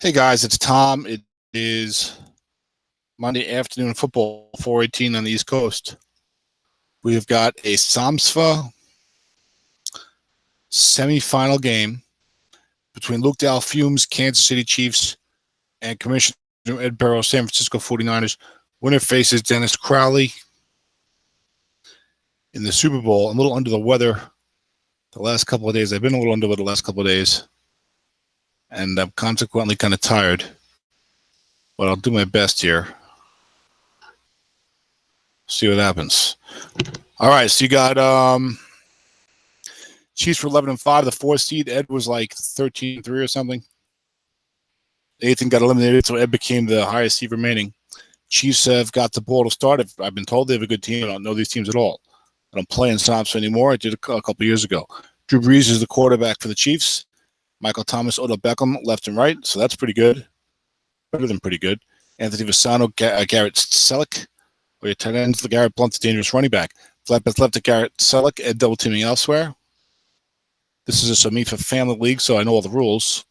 Hey guys, it's Tom. It is Monday afternoon football, 4:18 on the East Coast. We have got a SOMSFA semifinal game between Luke Dalfume's Kansas City Chiefs and Commissioner Ed Burrows' San Francisco 49ers. Winner faces Dennis Crowley in the Super Bowl. I'm a little under the weather the last couple of days. I've been a little under the weather the last couple of days, and I'm consequently kind of tired. But I'll do my best here. See what happens. All right, so you got Chiefs were 11-5. The 4th seed, Ed was like 13-3 or something. Nathan got eliminated, so Ed became the highest seed remaining. Chiefs have got the ball to start. I've been told they have a good team. I don't know these teams at all. I don't play in SOMSFA anymore. I did a couple years ago. Drew Brees is the quarterback for the Chiefs. Michael Thomas, Odell Beckham, left and right, so that's pretty good. Better than pretty good. Anthony Fasano, Garrett Selleck. Or your tight ends, Garrett Blunt, the dangerous running back. Flatbacks left to Garrett Selleck, Ed double teaming elsewhere. This is a SOMSFA family league, so I know all the rules.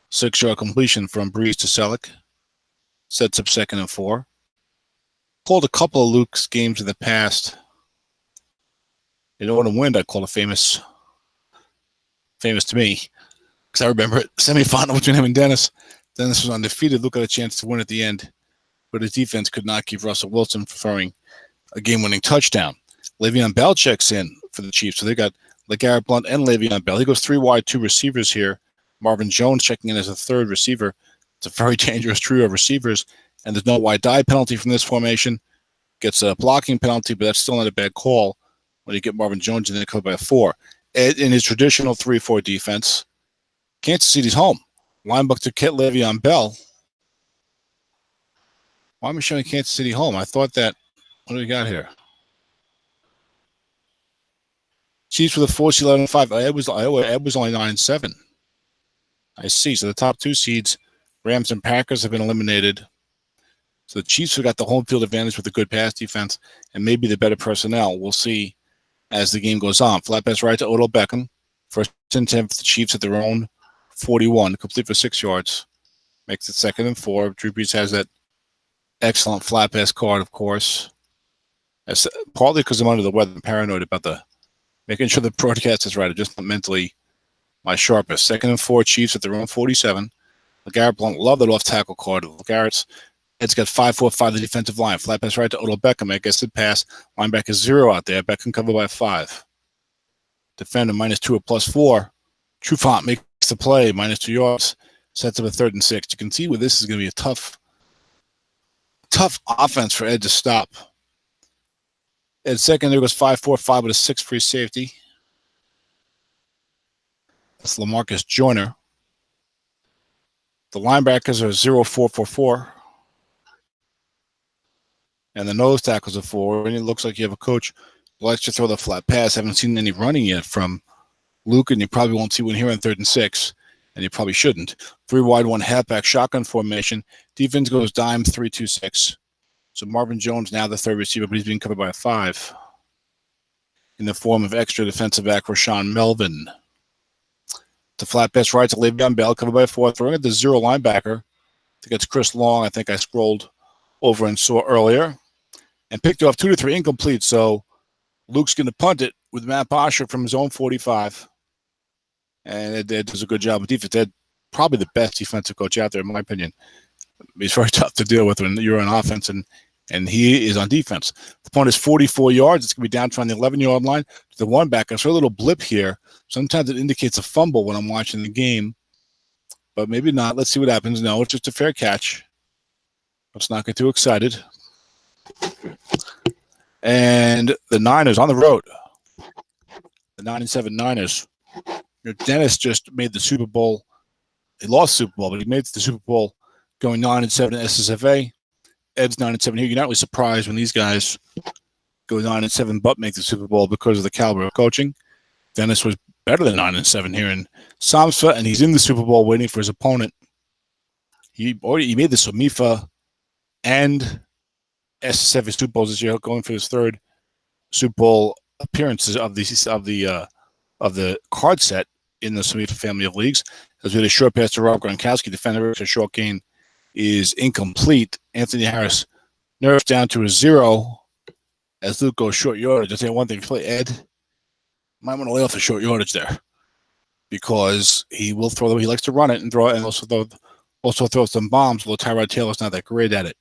6-yard completion from Brees to Selleck. Sets up 2nd and 4. Called a couple of Luke's games in the past. In Autumn Wind, I called it famous to me, because I remember it. Semifinal between him and Dennis. Dennis was undefeated. Luke got a chance to win at the end, but his defense could not keep Russell Wilson from throwing a game-winning touchdown. Le'Veon Bell checks in for the Chiefs, so they got LeGarrette Blount and Le'Veon Bell. He goes 3 wide, 2 receivers here. Marvin Jones checking in as a 3rd receiver. It's a very dangerous trio of receivers, and there's no wide die penalty from this formation. Gets a blocking penalty, but that's still not a bad call when you get Marvin Jones in there covered by a 4. Ed, in his traditional 3-4 defense, Kansas City's home. Linebacker Le'Veon Bell. Why am I showing Kansas City home? I thought that. What do we got here? Chiefs with a 4-11-5. Ed was only 9-7. I see. So the top 2 seeds, Rams and Packers, have been eliminated. So the Chiefs have got the home field advantage with a good pass defense and maybe the better personnel. We'll see as the game goes on. Flat pass right to Odell Beckham. 1st and 10 for the Chiefs at their own 41, complete for 6 yards. Makes it 2nd and 4. Drew Brees has that excellent flat pass card, of course. That's partly because I'm under the weather and paranoid about making sure the broadcast is right. I'm just not mentally my sharpest. 2nd and 4, Chiefs at their own 47. LeGarrette Blount, love that off-tackle card. Ed's got 5-4-5 the defensive line. Flat pass right to Odell Beckham. I guess it pass. Linebacker 0 out there. Beckham covered by 5. Defender -2 at +4. Trufant makes the play, -2 yards. Sets up a 3rd and 6. You can see where this is going to be a tough offense for Ed to stop. Ed secondary goes 5-4-5 with a 6 free safety. That's LaMarcus Joyner. The linebackers are 0-4-4-4. And the nose tackles are 4. And it looks like you have a coach who likes to throw the flat pass. Haven't seen any running yet from Luke, and you probably won't see one here on 3rd and 6. And you probably shouldn't. 3 wide, 1 halfback shotgun formation. Defense goes dime 3-2-6. So Marvin Jones now the 3rd receiver, but he's being covered by a 5 in the form of extra defensive back Rashawn Melvin. The flat pass right to Le'Veon Bell, covered by a 4, throwing at the 0 linebacker. I think it's Chris Long. I think I scrolled over and saw earlier. And picked off 2 to 3 incomplete. So Luke's going to punt it with Matt Bosher from his own 45. And Ed does a good job with defense. Ed, probably the best defensive coach out there, in my opinion. He's very tough to deal with when you're on offense, and he is on defense. The punt is 44 yards. It's going to be down from the 11-yard line to the 1 back. I saw a little blip here. Sometimes it indicates a fumble when I'm watching the game, but maybe not. Let's see what happens. No, it's just a fair catch. Let's not get too excited. And the Niners on the road. The 9-7 Niners. Dennis just made the Super Bowl. He lost the Super Bowl, but he made the Super Bowl going 9-7 in SSFA. Ed's 9-7 here. You're not really surprised when these guys go 9-7 but make the Super Bowl because of the caliber of coaching. Dennis was better than 9-7 here in SOMSFA, and he's in the Super Bowl waiting for his opponent. He made the SOMSFA and SSFA Super Bowls this year, going for his 3rd Super Bowl appearances of the card set in the SOMSFA family of leagues. as we had a short pass to Rob Gronkowski. Defender, a short gain is incomplete. Anthony Harris nerfs down to a 0 as Luke goes short yardage. I'll say one thing, if you play Ed, might want to lay off the short yardage there because he will throw the, he likes to run it and throw it, and also throw some bombs, although Tyrod Taylor's not that great at it.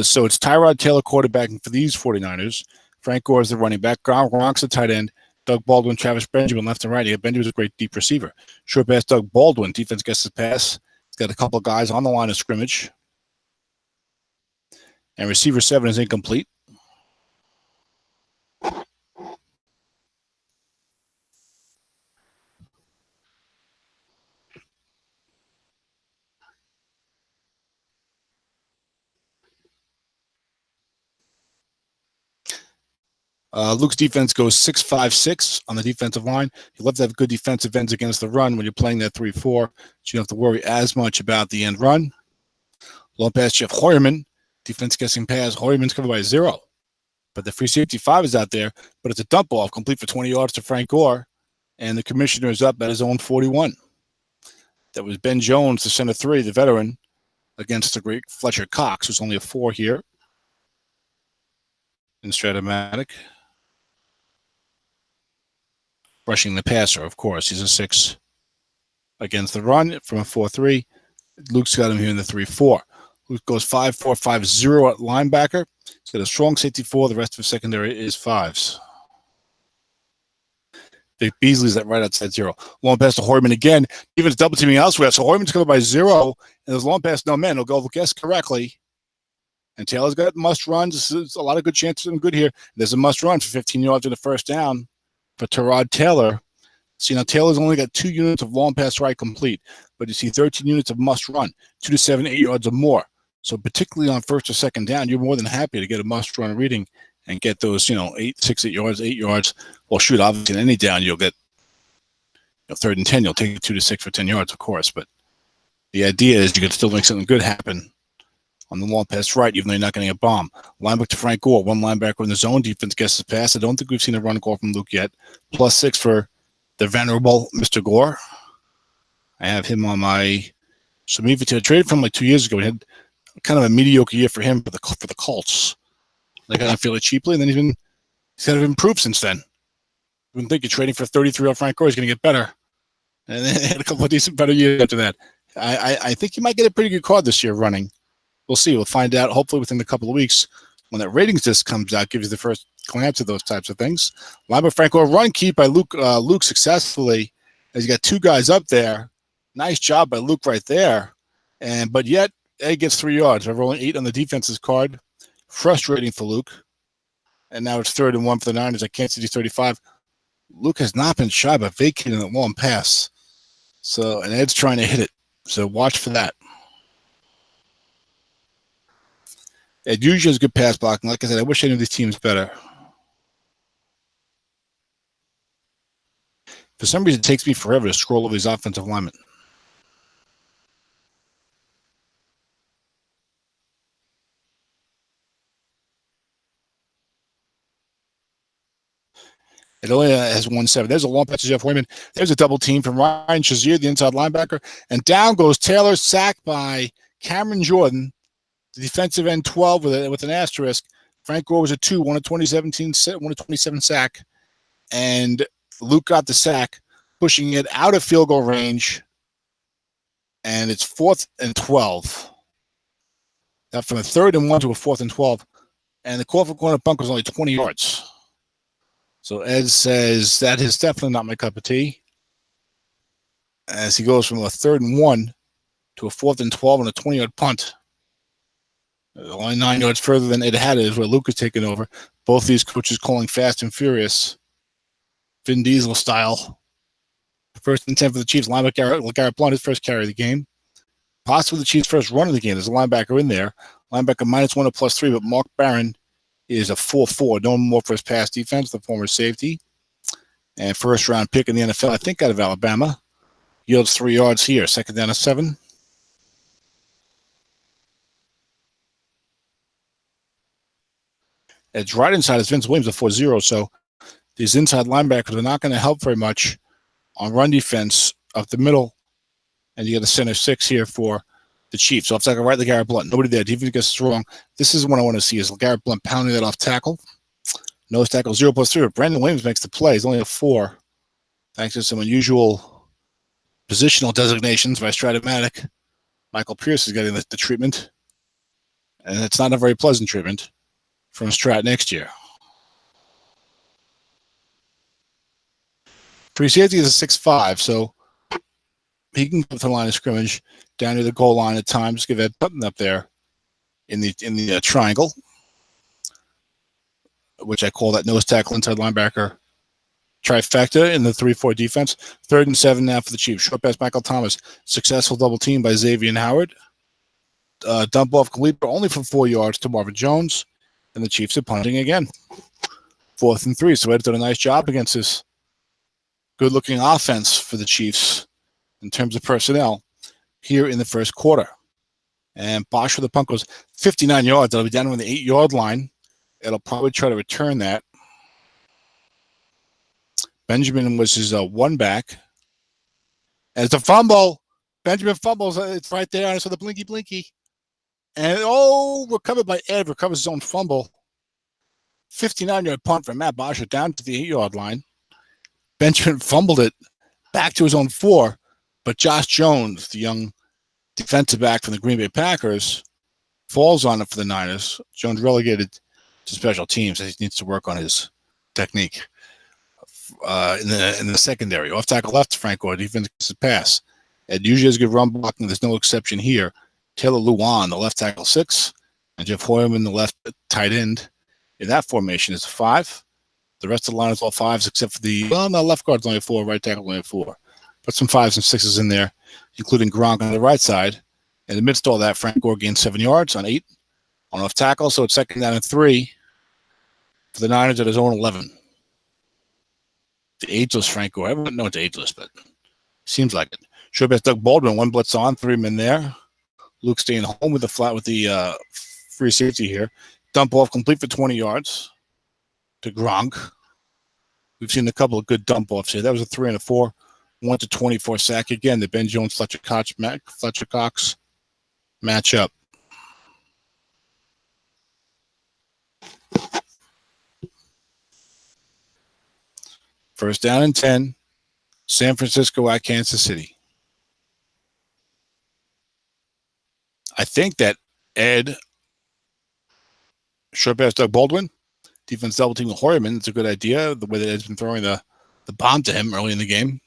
So it's Tyrod Taylor quarterbacking for these 49ers. Frank Gore is the running back. Gronk's the tight end. Doug Baldwin, Travis Benjamin, left and right. Benjamin's a great deep receiver. Short pass, Doug Baldwin. Defense gets his pass. He's got a couple of guys on the line of scrimmage. And receiver 7 is incomplete. Luke's defense goes 6-5-6 on the defensive line. You love to have good defensive ends against the run when you're playing that 3-4, so you don't have to worry as much about the end run. Long pass, Jeff Hoyerman. Defense guessing pass. Hoyerman's covered by 0. But the free safety 5 is out there, but it's a dump off, complete for 20 yards to Frank Gore, and the commissioner is up at his own 41. That was Ben Jones, the center 3, the veteran, against the great Fletcher Cox, who's only a 4 here in Stratomatic. Rushing the passer, of course. He's a 6 against the run from a 4-3. Luke's got him here in the 3-4. Luke goes 5-4-5-0 at linebacker. He's got a strong safety 4. The rest of his secondary is 5s. Vic Beasley's that right outside 0. Long pass to Hoyerman again. Even double teaming elsewhere. So Hoyerman's covered by 0. And there's long pass, no man. He'll go guess correctly. And Taylor's got must runs. There's a lot of good chances and good here. There's a must run for 15 yards in the first down for Tyrod Taylor. See, now Taylor's only got 2 units of long pass right complete, but you see 13 units of must run, 2 to 7, 8 yards or more. So particularly on first or second down, you're more than happy to get a must run reading and get those, 6, 8 yards, 8 yards. Well, shoot, obviously in any down, you'll get 3rd and 10. You'll take 2 to 6 for 10 yards, of course. But the idea is you can still make something good happen on the long pass right, even though you're not getting a bomb. Linebacker to Frank Gore, one linebacker in the zone. Defense gets his pass. I don't think we've seen a run call from Luke yet. +6 for the venerable Mr. Gore. I have him on my Somsffa. I traded from 2 years ago. He had kind of a mediocre year for him for the Colts. They got him fairly cheaply, and then he's kind of improved since then. You wouldn't think you're trading for 33-year-old Frank Gore, he's going to get better. And then had a couple of decent, better years after that. I think he might get a pretty good card this year running. We'll see. We'll find out hopefully within a couple of weeks when that ratings list comes out, gives you the first glance at those types of things. Linebacker Frank Gore, run keep by Luke successfully, as you got 2 guys up there. Nice job by Luke right there. But yet, Ed gets 3 yards. I've rolling 8 on the defense's card. Frustrating for Luke. And now it's 3rd and 1 for the Niners at Kansas City 35. Luke has not been shy by vacating that long pass. And Ed's trying to hit it. So watch for that. Ed usually has good pass blocking. Like I said, I wish I knew these teams better. For some reason, it takes me forever to scroll over these offensive linemen. It only has 1-7. There's a long pass to Jeff Hoyerman. There's a double team from Ryan Shazier, the inside linebacker. And down goes Taylor, sacked by Cameron Jordan, the defensive end 12 with an asterisk. Frank Gore was a 2, 1 of 27 sack. And Luke got the sack, pushing it out of field goal range. And it's 4th and 12. Now from a 3rd and 1 to a 4th and 12. And the call for corner punt was only 20 yards. So Ed says that is definitely not my cup of tea. As he goes from a 3rd and 1 to a 4th and 12 and a 20-yard punt. Only 9 yards further than Ed had it is where Luke is taking over. Both these coaches calling fast and furious. Vin Diesel style. 1st and 10 for the Chiefs. Linebacker LeGarrette Blount, his first carry of the game. Possibly the Chiefs' first run of the game. There's a linebacker in there. Linebacker -1 or +3, but Mark Barron is a 4-4. No more for his pass defense, the former safety. And first-round pick in the NFL, I think out of Alabama. Yields 3 yards here. 2nd down and 7. Ed's right inside is Vince Williams, a 4-0. So these inside linebackers are not going to help very much on run defense up the middle And you got a center 6 here for the Chiefs. So off tackle right to Garrett Blunt. Nobody there. Defense gets strong. This is what I want to see is Garrett Blunt pounding that off tackle. Nose tackle 0+3. Brandon Williams makes the play. He's only a 4. Thanks to some unusual positional designations by Stratomatic. Michael Pierce is getting the treatment. And it's not a very pleasant treatment from Strat next year. Free safety is a 6'5", so he can go to the line of scrimmage down to the goal line at times. Give Ed Putton up there in the triangle, which I call that nose tackle inside linebacker trifecta in the 3-4 defense. 3rd and 7 now for the Chiefs. Short pass, Michael Thomas. Successful double team by Xavier Howard. Dump off complete, but only for 4 yards to Marvin Jones. And the Chiefs are punting again. 4th and 3. So Ed's done a nice job against this good-looking offense for the Chiefs in terms of personnel here in the first quarter. And Bosch for the punt goes 59 yards. That'll be down on the 8-yard line. It'll probably try to return that. Benjamin was his one back. And it's a fumble. Benjamin fumbles. It's right there. So the blinky. And, recovered by Ed. Recovers his own fumble. 59-yard punt from Matt Bosch down to the 8-yard line. Benjamin fumbled it back to his own 4. But Josh Jones, the young defensive back from the Green Bay Packers, falls on it for the Niners. Jones relegated to special teams. He needs to work on his technique in the secondary. Off tackle left, Frank Gore. Defense gets a pass. Ed usually has good run blocking. There's no exception here. Taylor Lewan, the left tackle 6, and Jeff Hoyerman, the left tight end. In that formation is a 5. The rest of the line is all 5s except for left guard's only 4, right tackle only 4. Put some 5s and 6s in there, including Gronk on the right side. And amidst all that, Frank Gore gained 7 yards on 8 on off tackle. So it's 2nd down and 3 for the Niners at his own 11. The ageless Frank Gore. I don't know it's ageless, but seems like it. Short pass Doug Baldwin, 1 blitz on, 3 men there. Luke staying home with the free safety here. Dump off complete for 20 yards to Gronk. We've seen a couple of good dump offs here. That was a 3 and a 4. 1-24 sack again. The Ben Jones Fletcher Cox matchup. First down and 10. San Francisco at Kansas City. I think that Ed, short pass Doug Baldwin, defense double team with Hoyerman. It's a good idea. The way that Ed's been throwing the bomb to him early in the game.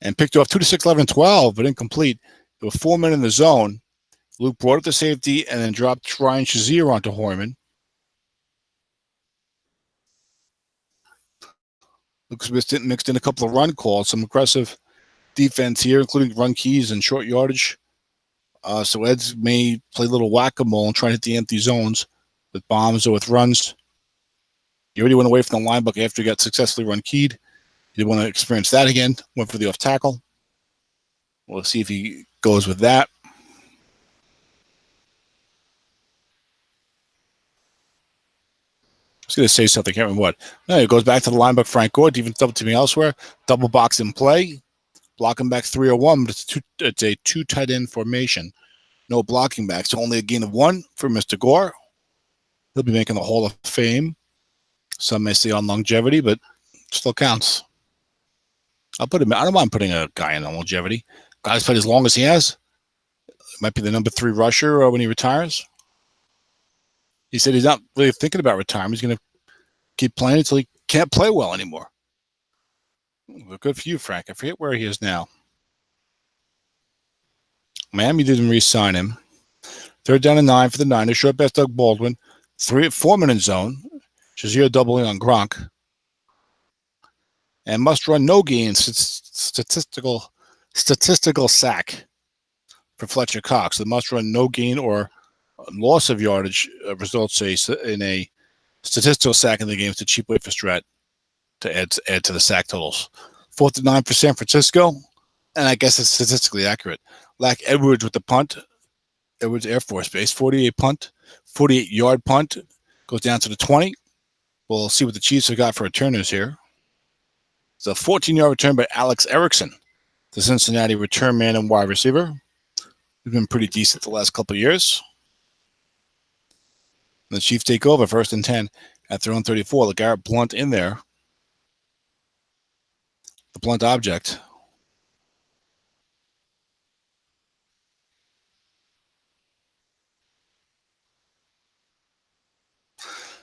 And picked off 2 to 6, 11, 12, but incomplete. There were 4 men in the zone. Luke brought it to safety and then dropped Ryan Shazier onto Hoyerman. Luke mixed in a couple of run calls, some aggressive defense here, including run keys and short yardage. So Ed's may play a little whack-a-mole and try to hit the empty zones with bombs or with runs. He already went away from the linebacker after he got successfully run keyed. He didn't want to experience that again. Went for the off tackle. We'll see if he goes with that. I was going to say something. Can't remember what. No, it goes back to the linebacker Frank Gore. Defense double teaming elsewhere. Double box in play. Blocking back 301, but it's a 2 tight end formation. No blocking back. So only a gain of 1 for Mr. Gore. He'll be making the Hall of Fame. Some may say on longevity, but still counts. I'll put him. I don't mind putting a guy in on longevity. Guy's played as long as he has. Might be the number 3 rusher when he retires. He said he's not really thinking about retirement. He's going to keep playing until he can't play well anymore. Well, good for you, Frank. I forget where he is now. Miami didn't re-sign him. 3rd down and 9 for the Niners. Short pass Doug Baldwin. 4-minute zone. Shazier doubling on Gronk. And must run no gain statistical sack for Fletcher Cox. The must run no gain or loss of yardage results in a statistical sack in the game. It's a cheap way for Strat to add to the sack totals. 4th and 9 for San Francisco, and I guess it's statistically accurate. Lack Edwards with the punt. Edwards Air Force Base, 48-yard punt, goes down to the 20. We'll see what the Chiefs have got for returners here. It's a 14-yard return by Alex Erickson. the Cincinnati return man and wide receiver. He's been pretty decent the last couple of years. And the Chiefs take over 1st and 10 at their own 34. LeGarrette Blount in there. The blunt object.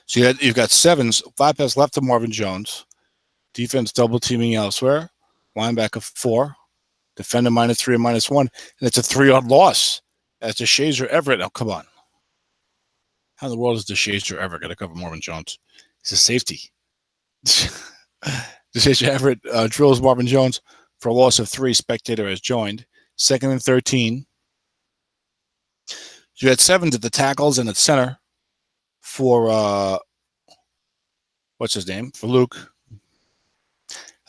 So you've got 7s, 5 pass left to Marvin Jones. Defense double teaming elsewhere. Linebacker 4. Defender -3 and -1. And it's a 3-yard loss. As DeShazier Everett. Oh, come on. How in the world is DeShazier Everett going to cover Marvin Jones? He's a safety. DeShazier Everett drills Marvin Jones for a loss of 3. Spectator has joined. 2nd and 13. You had 7s at the tackles and at center for what's his name? For Luke.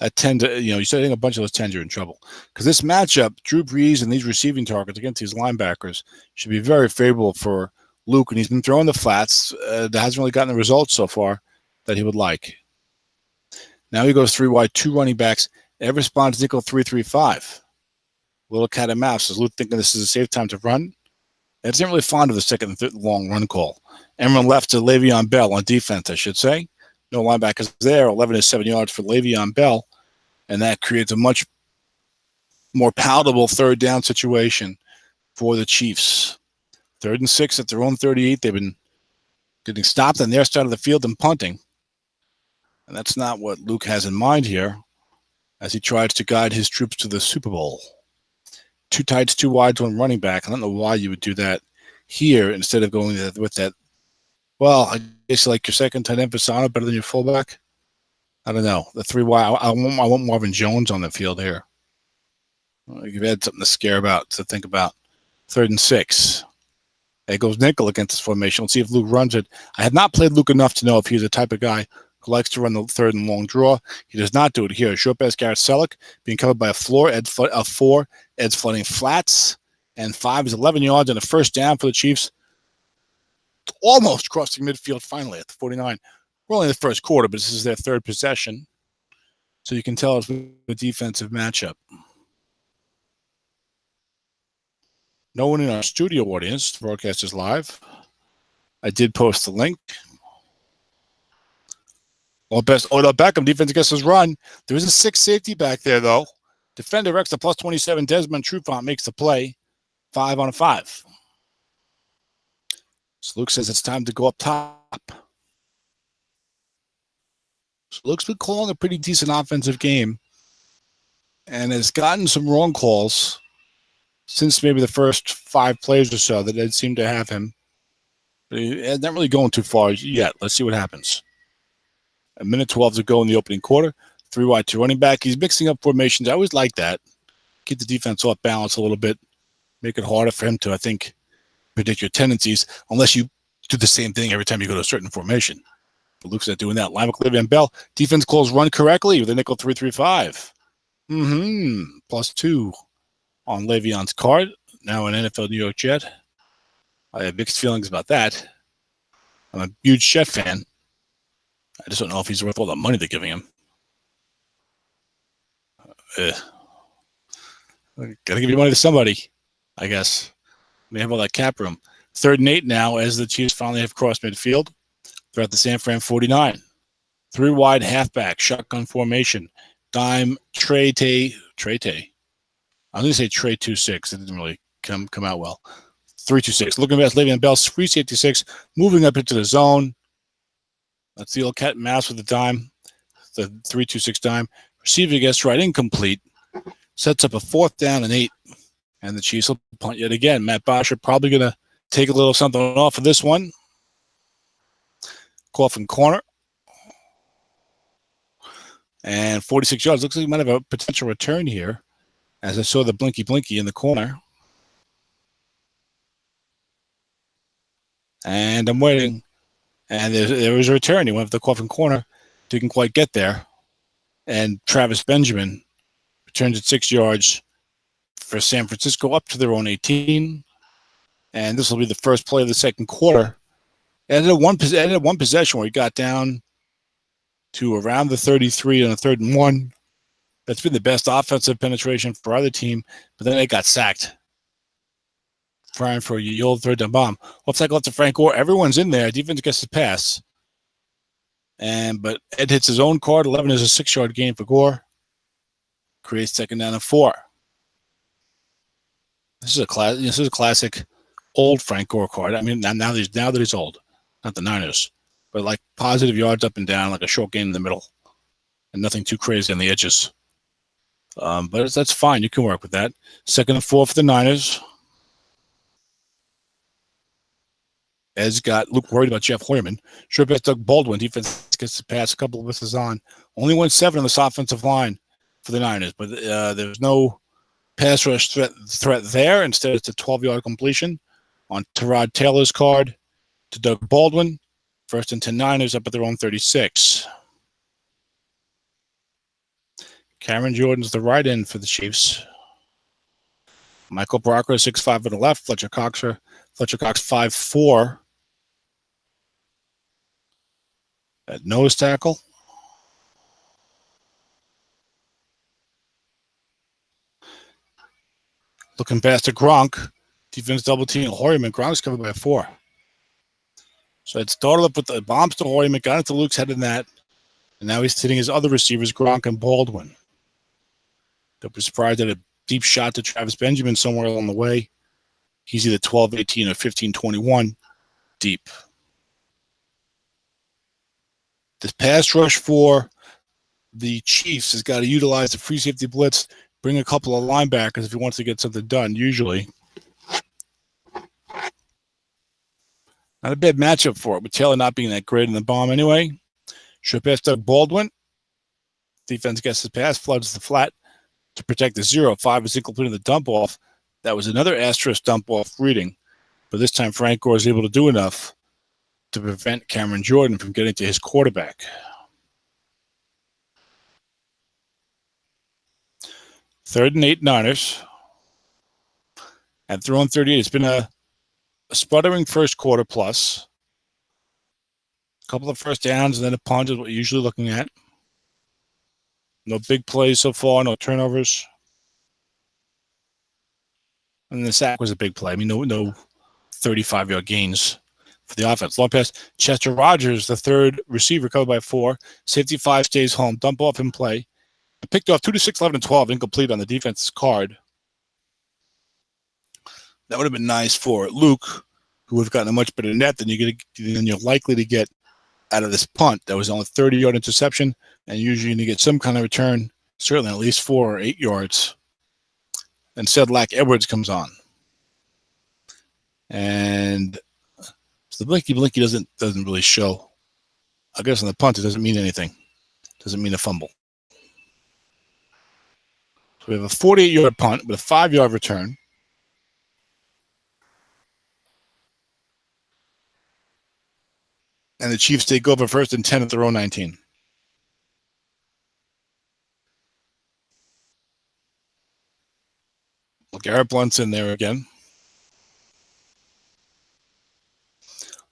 At 10 to, you're setting a bunch of those 10s, you're in trouble. Because this matchup, Drew Brees and these receiving targets against these linebackers should be very favorable for Luke. And he's been throwing the flats. That hasn't really gotten the results so far that he would like. Now he goes 3 wide, 2 running backs. Everett responds nickel 3-3-5. Little cat and mouse. Is Luke thinking this is a safe time to run? It's not really fond of the second and third long run call. Emron left to Le'Veon Bell on defense, I should say. No linebackers there. 11 to 7 yards for Le'Veon Bell. And that creates a much more palatable 3rd down situation for the Chiefs. 3rd and 6 at their own 38. They've been getting stopped on their side of the field and punting. And that's not what Luke has in mind here as he tries to guide his troops to the Super Bowl. 2 tights, 2 wides, 1 running back. I don't know why you would do that here instead of going with that. Well, I guess like your second tight end persona better than your fullback. I don't know. The 3 wide. I want Marvin Jones on the field here. You've had something to think about. 3rd and 6. There goes nickel against this formation. Let's see if Luke runs it. I have not played Luke enough to know if he's the type of guy who likes to run the 3rd and long draw. He does not do it here. Short pass, Garrett Selleck being covered by a 4. Ed's flooding flats. And 5 is 11 yards and a 1st down for the Chiefs. Almost crossing midfield finally at the 49. We're only in the 1st quarter, but this is their 3rd possession. So you can tell it's a defensive matchup. No one in our studio audience. The broadcast is live. I did post the link. Odell Beckham, defense against his run. There is a 6 safety back there, though. Defender X, the +27. Desmond Trufant makes the play. 5 on a 5. So Luke says it's time to go up top. So Luke's been calling a pretty decent offensive game and has gotten some wrong calls since maybe the first 5 plays or so that did seem to have him. But he's not really going too far yet. Let's see what happens. 1:12 to go in the opening quarter. 3 wide, 2 running back. He's mixing up formations. I always like that. Keep the defense off balance a little bit. Make it harder for him to, I think, predict your tendencies unless you do the same thing every time you go to a certain formation. But Luke's not doing that. Linebacker Le'Veon Bell. Defense calls run correctly with a nickel 3-3-5. +2 on Le'Veon's card. Now an NFL New York Jet. I have mixed feelings about that. I'm a huge Jet fan. I just don't know if he's worth all the money they're giving him. Gotta give your money to somebody, I guess. They have all that cap room. 3rd and 8 now as the Chiefs finally have crossed midfield. They're at the San Fran 49. 3 wide halfback, shotgun formation. Dime, Trey. I was going to say Trey 2-6. It didn't really come out well. 3-2-6. Looking at Le'Veon Bell, free safety 6, moving up into the zone. That's the old cat and mouse with the dime. The 3-2-6 dime. Receiver gets right, incomplete. Sets up a 4th down and 8. And the Chiefs will punt yet again. Matt Bosher probably going to take a little something off of this one. Coffin corner. And 46 yards. Looks like he might have a potential return here. As I saw the blinky in the corner. And I'm waiting. And there was a return. He went up the Coffin corner. Didn't quite get there. And Travis Benjamin returns at 6 yards for San Francisco up to their own 18. And this will be the first play of the 2nd quarter. And at one possession where he got down to around the 33 on a 3rd and 1. That's been the best offensive penetration for either team, but then they got sacked. Trying for your old third down bomb. Looks like left to Frank Gore. Everyone's in there. Defense gets the pass. But Ed hits his own card. 11 is a 6-yard gain for Gore. Creates second down and 4. This is a classic old Frank Gore card. I mean, now that he's old, not the Niners, but like positive yards up and down, like a short gain in the middle, and nothing too crazy on the edges. But that's fine. You can work with that. Second and 4 for the Niners. Ed's got Luke worried about Jeff Hoyerman. Sure pass Doug Baldwin. Defense gets the pass. A couple of misses on. Only 1-7 on this offensive line for the Niners, but there's no pass rush threat there. Instead, it's a 12-yard completion on Tyrod Taylor's card to Doug Baldwin. First and 10 Niners up at their own 36. Cameron Jordan's the right end for the Chiefs. Michael Brocker, 6'5" on the left. Fletcher Cox 5'4" at nose tackle. Looking past to Gronk. Defense double teaming Hoyerman. Gronk's covered by 4. So it started up with the bombs to Hoyerman, got into Luke's head in that, and now he's hitting his other receivers, Gronk and Baldwin. Don't be surprised at a deep shot to Travis Benjamin somewhere along the way. He's either 12-18 or 15-21 deep. This pass rush for the Chiefs has got to utilize the free safety blitz, bring a couple of linebackers if he wants to get something done, usually. Not a bad matchup for it, with Taylor not being that great in the bomb anyway. Short pass Doug Baldwin. Defense gets the pass, floods the flat to protect the 0-5 is incomplete in the dump off. That was another asterisk dump off reading, but this time Frank Gore is able to do enough to prevent Cameron Jordan from getting to his quarterback. Third and 8 Niners. At their own 38, it's been a sputtering first quarter plus. A couple of first downs and then a punt is what you're usually looking at. No big plays so far, no turnovers. And the sack was a big play. I mean, no 35-yard gains for the offense. Long pass. Chester Rogers, the third receiver, covered by 4. Safety 5 stays home. Dump off in play. Picked off 2 to 6, 11 and 12, incomplete on the defense's card. That would have been nice for Luke, who would have gotten a much better net than you're likely to get out of this punt. That was only a 30-yard interception, and usually you get some kind of return, certainly at least 4 or 8 yards. Instead, Lack Edwards comes on. And so the blinky doesn't really show. I guess on the punt, it doesn't mean anything. It doesn't mean a fumble. So we have a 48-yard punt with a 5-yard return. And the Chiefs take over first and 10 at their own 19. Well, Garrett Blunt's in there again.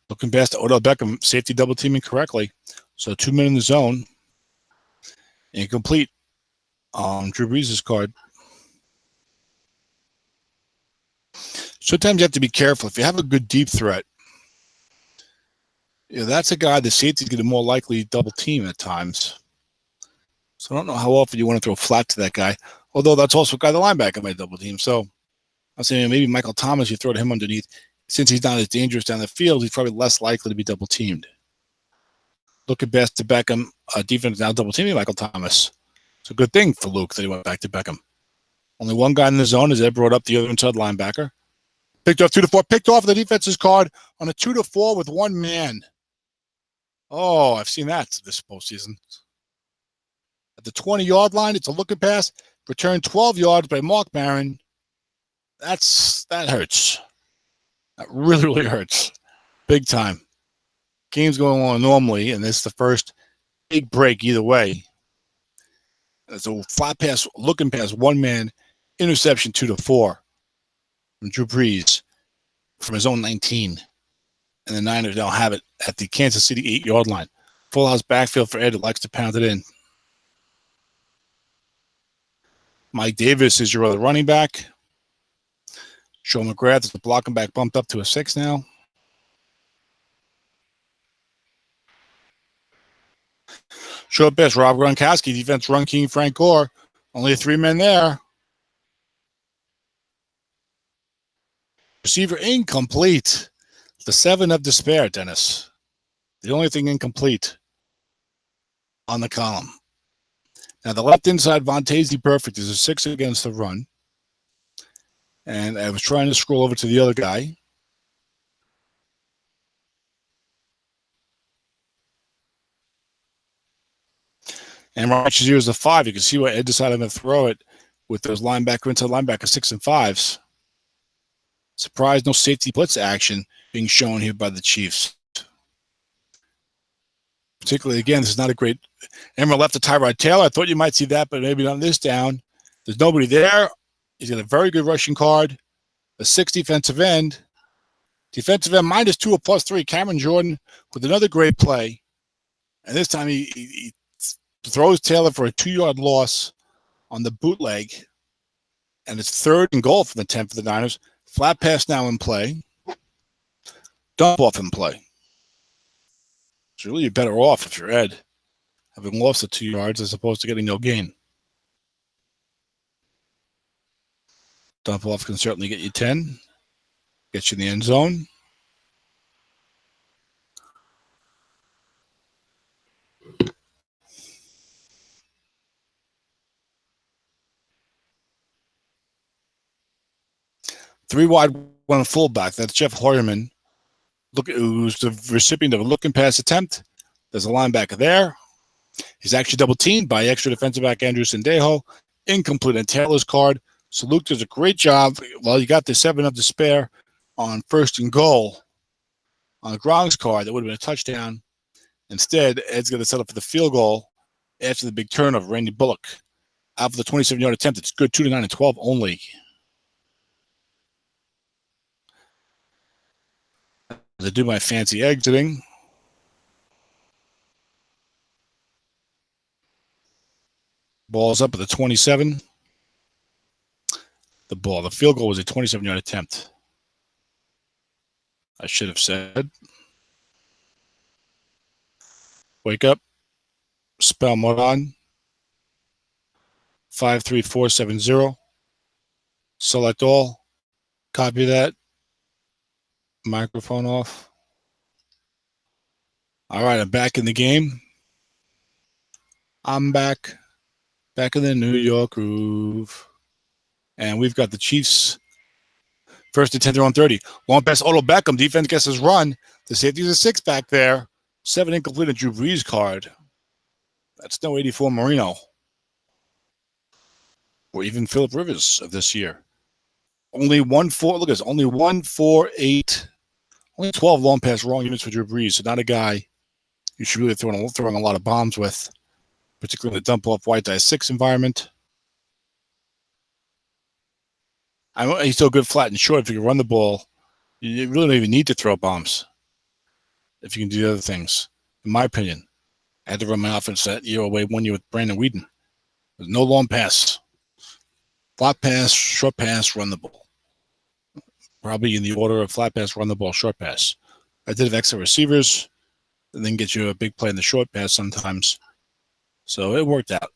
Looking past Odell Beckham, safety double teaming correctly. So 2 men in the zone. Incomplete. Drew Brees' card. Sometimes you have to be careful. If you have a good deep threat, that's a guy the safety's going to more likely double team at times. So I don't know how often you want to throw flat to that guy. Although that's also a guy the linebacker might double team. So I'm saying maybe Michael Thomas, you throw to him underneath. Since he's not as dangerous down the field, he's probably less likely to be double teamed. Look at best to Beckham. Defense now double teaming Michael Thomas. It's a good thing for Luke that he went back to Beckham. Only one guy in the zone as Ed brought up the other inside linebacker. Picked off 2 to 4. Picked off the defense's card on a 2 to 4 with one man. Oh, I've seen that this postseason. At the 20-yard line, it's a looking pass. Returned 12 yards by Mark Barron. That hurts. That really, really hurts. Big time. Game's going on normally, and this is the first big break either way. It's a flat pass, looking pass, one man, interception 2 to 4 from Drew Brees from his own 19. And the Niners now have it at the Kansas City 8-yard line. Full house backfield for Ed, who likes to pound it in. Mike Davis is your other running back. Sean McGrath is the blocking back, bumped up to a 6 now. Short pass, Rob Gronkowski. Defense, run king Frank Gore. Only 3 men there. Receiver incomplete. The 7 of despair, Dennis. The only thing incomplete on the column. Now, the left inside, Vontaze Perfect is a 6 against the run. And I was trying to scroll over to the other guy. And Ryan Shazier is a 5. You can see why Ed decided to throw it with those linebacker, inside linebacker 6 and 5s. Surprise, no safety blitz action being shown here by the Chiefs. Particularly, again, this is not a great... Emmer left to Tyrod Taylor. I thought you might see that, but maybe not this down. There's nobody there. He's got a very good rushing card. A 6 defensive end. Defensive end -2 or +3. Cameron Jordan with another great play. And this time he throws Taylor for a 2-yard loss on the bootleg. And it's 3rd and goal for the 10 for the Niners. Flat pass now in play. Dump off in play. So really you're better off if you're Ed, having lost the 2 yards as opposed to getting no gain. Dump off can certainly get you 10. Get you in the end zone. Three wide, one fullback. That's Jeff Hoyerman. Look, who's the recipient of a looking pass attempt. There's a linebacker there. He's actually double teamed by extra defensive back Andrew Sendejo. Incomplete on Taylor's card. So Luke does a great job. Well, you got the 7 of despair on 1st and goal on Gronk's card. That would have been a touchdown. Instead, Ed's going to settle for the field goal after the big turnover. Randy Bullock out for the 27-yard attempt. It's good 2 to 9 and 12 only. As I do my fancy exiting. Ball's up at the 27. The field goal was a 27-yard attempt. I should have said. Wake up. Spell mode on. 53470. Select all. Copy that. Microphone off. All right, I'm back in the game. I'm back. Back in the New York groove. And we've got the Chiefs. 1st and 10, they're on 30. Long pass, Odell Beckham. Defense gets his run. The safety's a 6 back there. 7 incomplete on Drew Brees' card. That's no 84 Marino. Or even Phillip Rivers of this year. Only 1-4. Look at this. Only 1-4-8. Only 12 long pass wrong units for Drew Brees. So not a guy you should really throwing a lot of bombs with. Particularly in the dump off white die 6 environment. He's still good flat and short. If you can run the ball, you really don't even need to throw bombs. If you can do the other things. In my opinion, I had to run my offense that year away 1 year with Brandon Whedon. There's no long pass. Flat pass, short pass, run the ball. Probably in the order of flat pass, run the ball, short pass. I did have extra receivers and then get you a big play in the short pass sometimes. So it worked out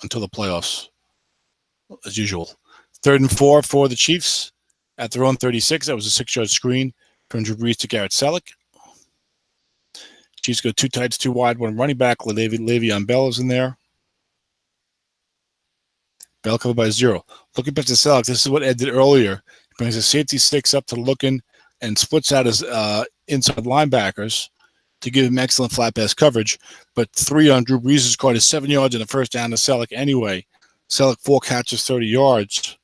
until the playoffs, as usual. 3rd and 4 for the Chiefs at their own 36. That was a 6-yard screen from Drew Brees to Garrett Selleck. Chiefs go 2 tights, 2 wide, 1 running back. Le'Veon Bell is in there. Bell covered by 0. Looking back to Selleck, this is what Ed did earlier. He brings the safety 6 up to the looking and splits out his inside linebackers to give him excellent flat pass coverage. But 3 on Drew Brees' card is 7 yards and a 1st down to Selleck anyway. Selleck 4 catches, 30 yards.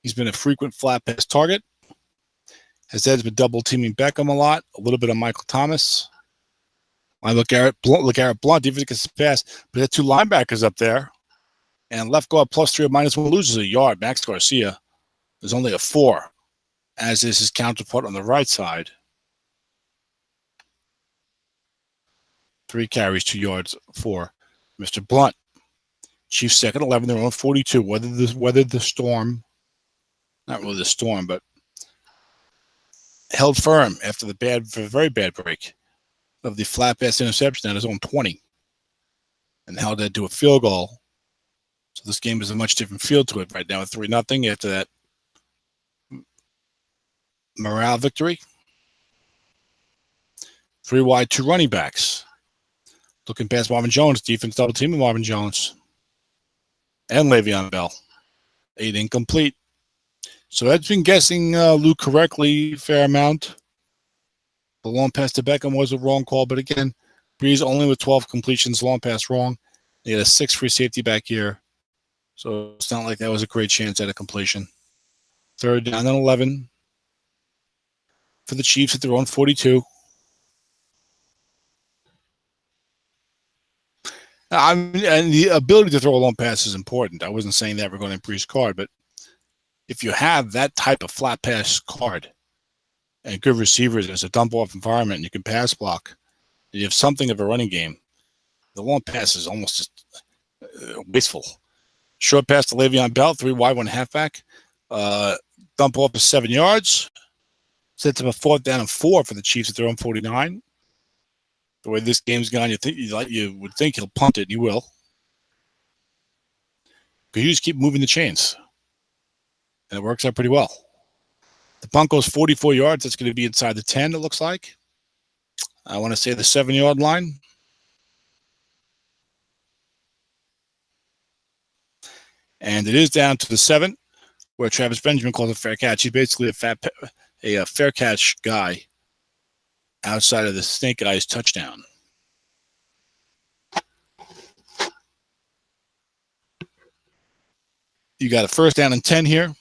He's been a frequent flat pass target. His Ed's been double teaming Beckham a lot. A little bit of Michael Thomas. I look Garrett Blunt, even gets the pass, but there are 2 linebackers up there. And left guard +3 or -1 loses a yard. Max Garcia is only a 4, as is his counterpart on the right side. 3 carries, 2 yards for Mr. Blunt. Chiefs second 11. They're on 42. Weathered the storm. Not really the storm, but held firm after the very bad break of the flat pass interception at his own 20, and held that to a field goal. So this game is a much different feel to it right now. 3-0 after that morale victory. 3 wide, 2 running backs. Looking past Marvin Jones, defense double teaming Marvin Jones and Le'Veon Bell. 8 incomplete. So Ed's been guessing Luke correctly, fair amount. The long pass to Beckham was a wrong call, but again, Breeze only with 12 completions, long pass wrong. They had a 6 free safety back here, so it's not like that was a great chance at a completion. 3rd down and 11 for the Chiefs at their own 42. And the ability to throw a long pass is important. I wasn't saying that we're going to increase card, but if you have that type of flat pass card and good receivers, it's a dump-off environment, and you can pass block, and you have something of a running game, the long pass is almost just wasteful. Short pass to Le'Veon Bell, 3 wide, 1 halfback. Dump off of 7 yards. Sets up a 4th down and 4 for the Chiefs at their own 49. The way this game's gone, you would think he'll punt it, and he will. Because you just keep moving the chains. And it works out pretty well. The punt goes 44 yards. That's going to be inside the 10, it looks like. I want to say the 7-yard line. And it is down to the 7, where Travis Benjamin calls a fair catch. He's basically a fair catch guy outside of the Snake Eyes touchdown. You got a 1st down and 10 here.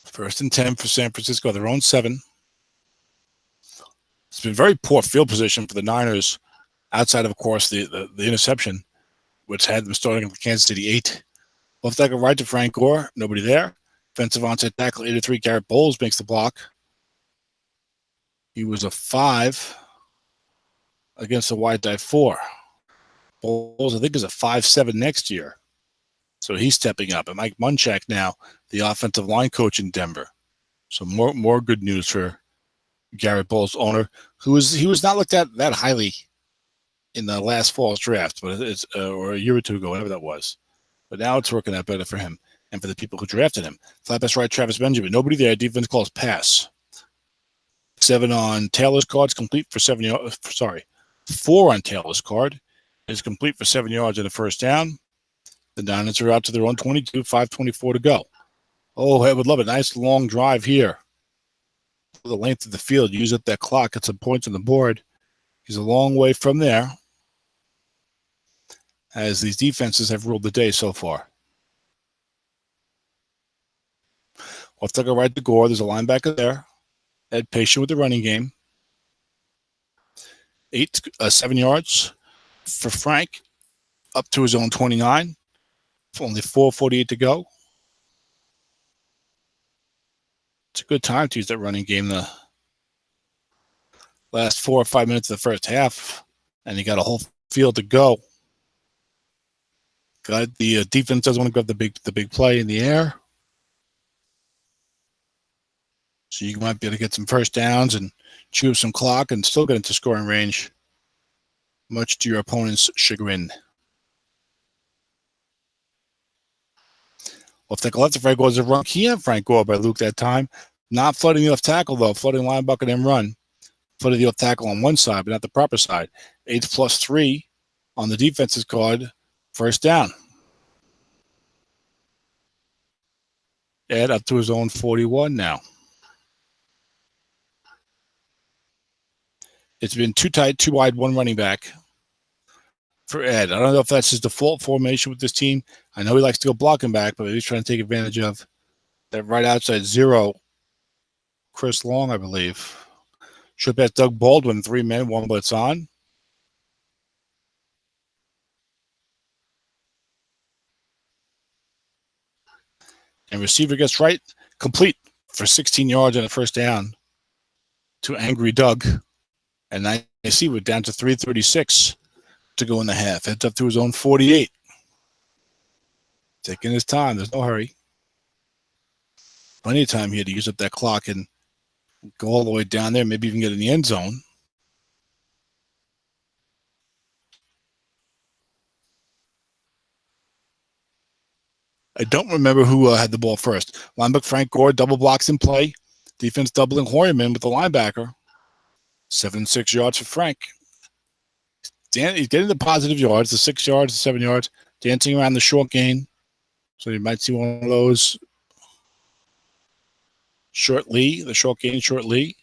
First and 10 for San Francisco, their own 7. It's been very poor field position for the Niners outside of course, the interception, which had them starting at the Kansas City 8. Left tackle right to Frank Gore. Nobody there. Defensive onside tackle 83. Garrett Bowles makes the block. He was a 5 against a wide die 4. Bowles, I think, is a 5'7" next year. So he's stepping up. And Mike Munchak now, the offensive line coach in Denver. So more good news for Garrett Bowles, owner, he was not looked at that highly in the last fall's draft, but it's or a year or two ago, whatever that was. But now it's working out better for him and for the people who drafted him. Flat pass right, Travis Benjamin. Nobody there. Defense calls pass. 7 on Taylor's card's complete for 7 yards. 4 on Taylor's card is complete for 7 yards and a 1st down. The Niners are out to their own 22, 5:24 to go. Oh, I would love a nice long drive here. For the length of the field, use up that clock. Get some points on the board. He's a long way from there, as these defenses have ruled the day so far. Left tackle right to Gore. There's a linebacker there. Ed patient with the running game. 7 yards for Frank, up to his own 29. Only 4:48 to go. It's a good time to use that running game the last 4 or 5 minutes of the first half, and you got a whole field to go. The defense doesn't want to grab the big play in the air, so you might be able to get some 1st downs and chew some clock and still get into scoring range, much to your opponent's chagrin. Left tackle left to Frank Gore. Was a run key on Frank Gore by Luke that time. Not flooding the left tackle, though. Flooding linebacker and run. Flooded the left tackle on one side, but not the proper side. 8+3 on the defense's card. 1st down. Ed up to his own 41 now. It's been too tight, too wide, 1 running back for Ed. I don't know if that's his default formation with this team. I know he likes to go blocking back, but he's trying to take advantage of that right outside 0. Chris Long, I believe. Should pass Doug Baldwin, 3 men, 1 blitz on. And receiver gets right, complete for 16 yards and a 1st down to Angry Doug. And I see we're down to 3:36 to go in the half. Heads up to his own 48. Taking his time. There's no hurry. Plenty of time here to use up that clock and go all the way down there, maybe even get in the end zone. I don't remember who had the ball first. Linebacker Frank Gore, double blocks in play. Defense doubling Hoyerman with the linebacker. 7-6 yards for Frank. He's getting the positive yards, the 6 yards, the 7 yards, dancing around the short gain. So you might see one of those short Lee, the short gain, short Lee.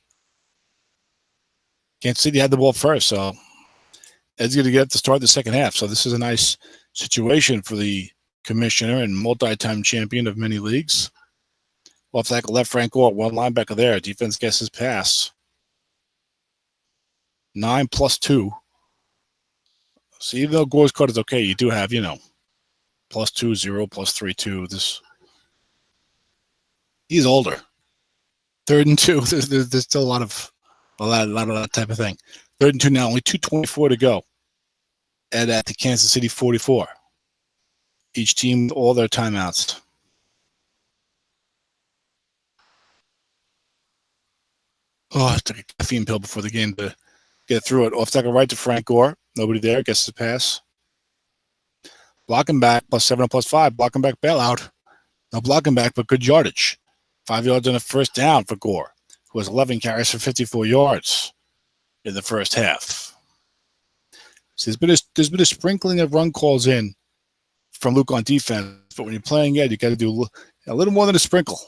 Kansas City had the ball first, so Ed's going to get to start the second half. So this is a nice situation for the commissioner and multi-time champion of many leagues. Left tackle, left Frank Gore, one linebacker there. Defense guesses pass. 9 plus 2. So even though Gore's card is okay, you do have, plus 2, 0, plus 3, 2. He's older. 3rd and 2. There's still a lot of that type of thing. 3rd and 2 now, only 2:24 to go. And at the Kansas City 44. Each team with all their timeouts. Oh, I took a caffeine pill before the game to get through it. Off tackle right to Frank Gore. Nobody there. Guesses the pass. Blocking back, plus 7 or plus 5. Blocking back, bailout. No blocking back, but good yardage. 5 yards on a first down for Gore, who has 11 carries for 54 yards in the first half. So there's been a sprinkling of run calls in from Luke on defense, but when you're playing Ed, you got to do a little more than a sprinkle.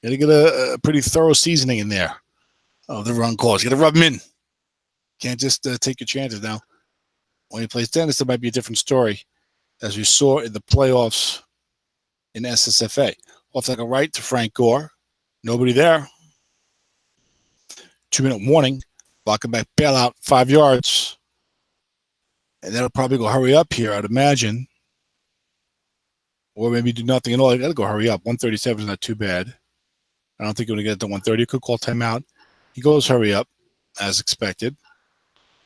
You got to get a pretty thorough seasoning in there of the run calls. You got to rub them in. Can't just take your chances now. When he plays tennis, it might be a different story, as we saw in the playoffs in SSFA. Off like a right to Frank Gore. Nobody there. 2-minute warning. Blocking back bailout, 5 yards. And that'll probably go hurry up here, I'd imagine. Or maybe do nothing at all. You got to go hurry up. 137 is not too bad. I don't think you're going to get it to 130. Could call timeout. He goes hurry up, as expected.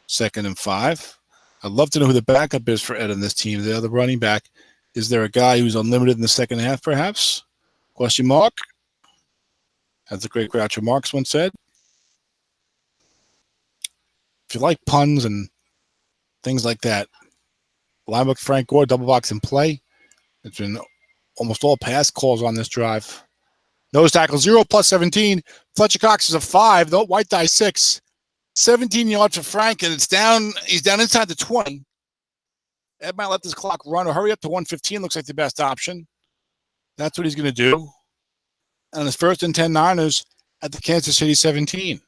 2nd and 5. I'd love to know who the backup is for Ed on this team. The other running back. Is there a guy who's unlimited in the second half, perhaps? Question mark? As the great Groucho Marx once said. If you like puns and things like that, linebacker Frank Gore, double box in play. It's been almost all pass calls on this drive. Nose tackle, 0 plus 17. Fletcher Cox is a 5. The white die 6. 17 yards for Frank, and it's down. He's down inside the 20. Ed might let this clock run or hurry up to 115. Looks like the best option. That's what he's going to do. And his 1st and 10 Niners at the Kansas City 17.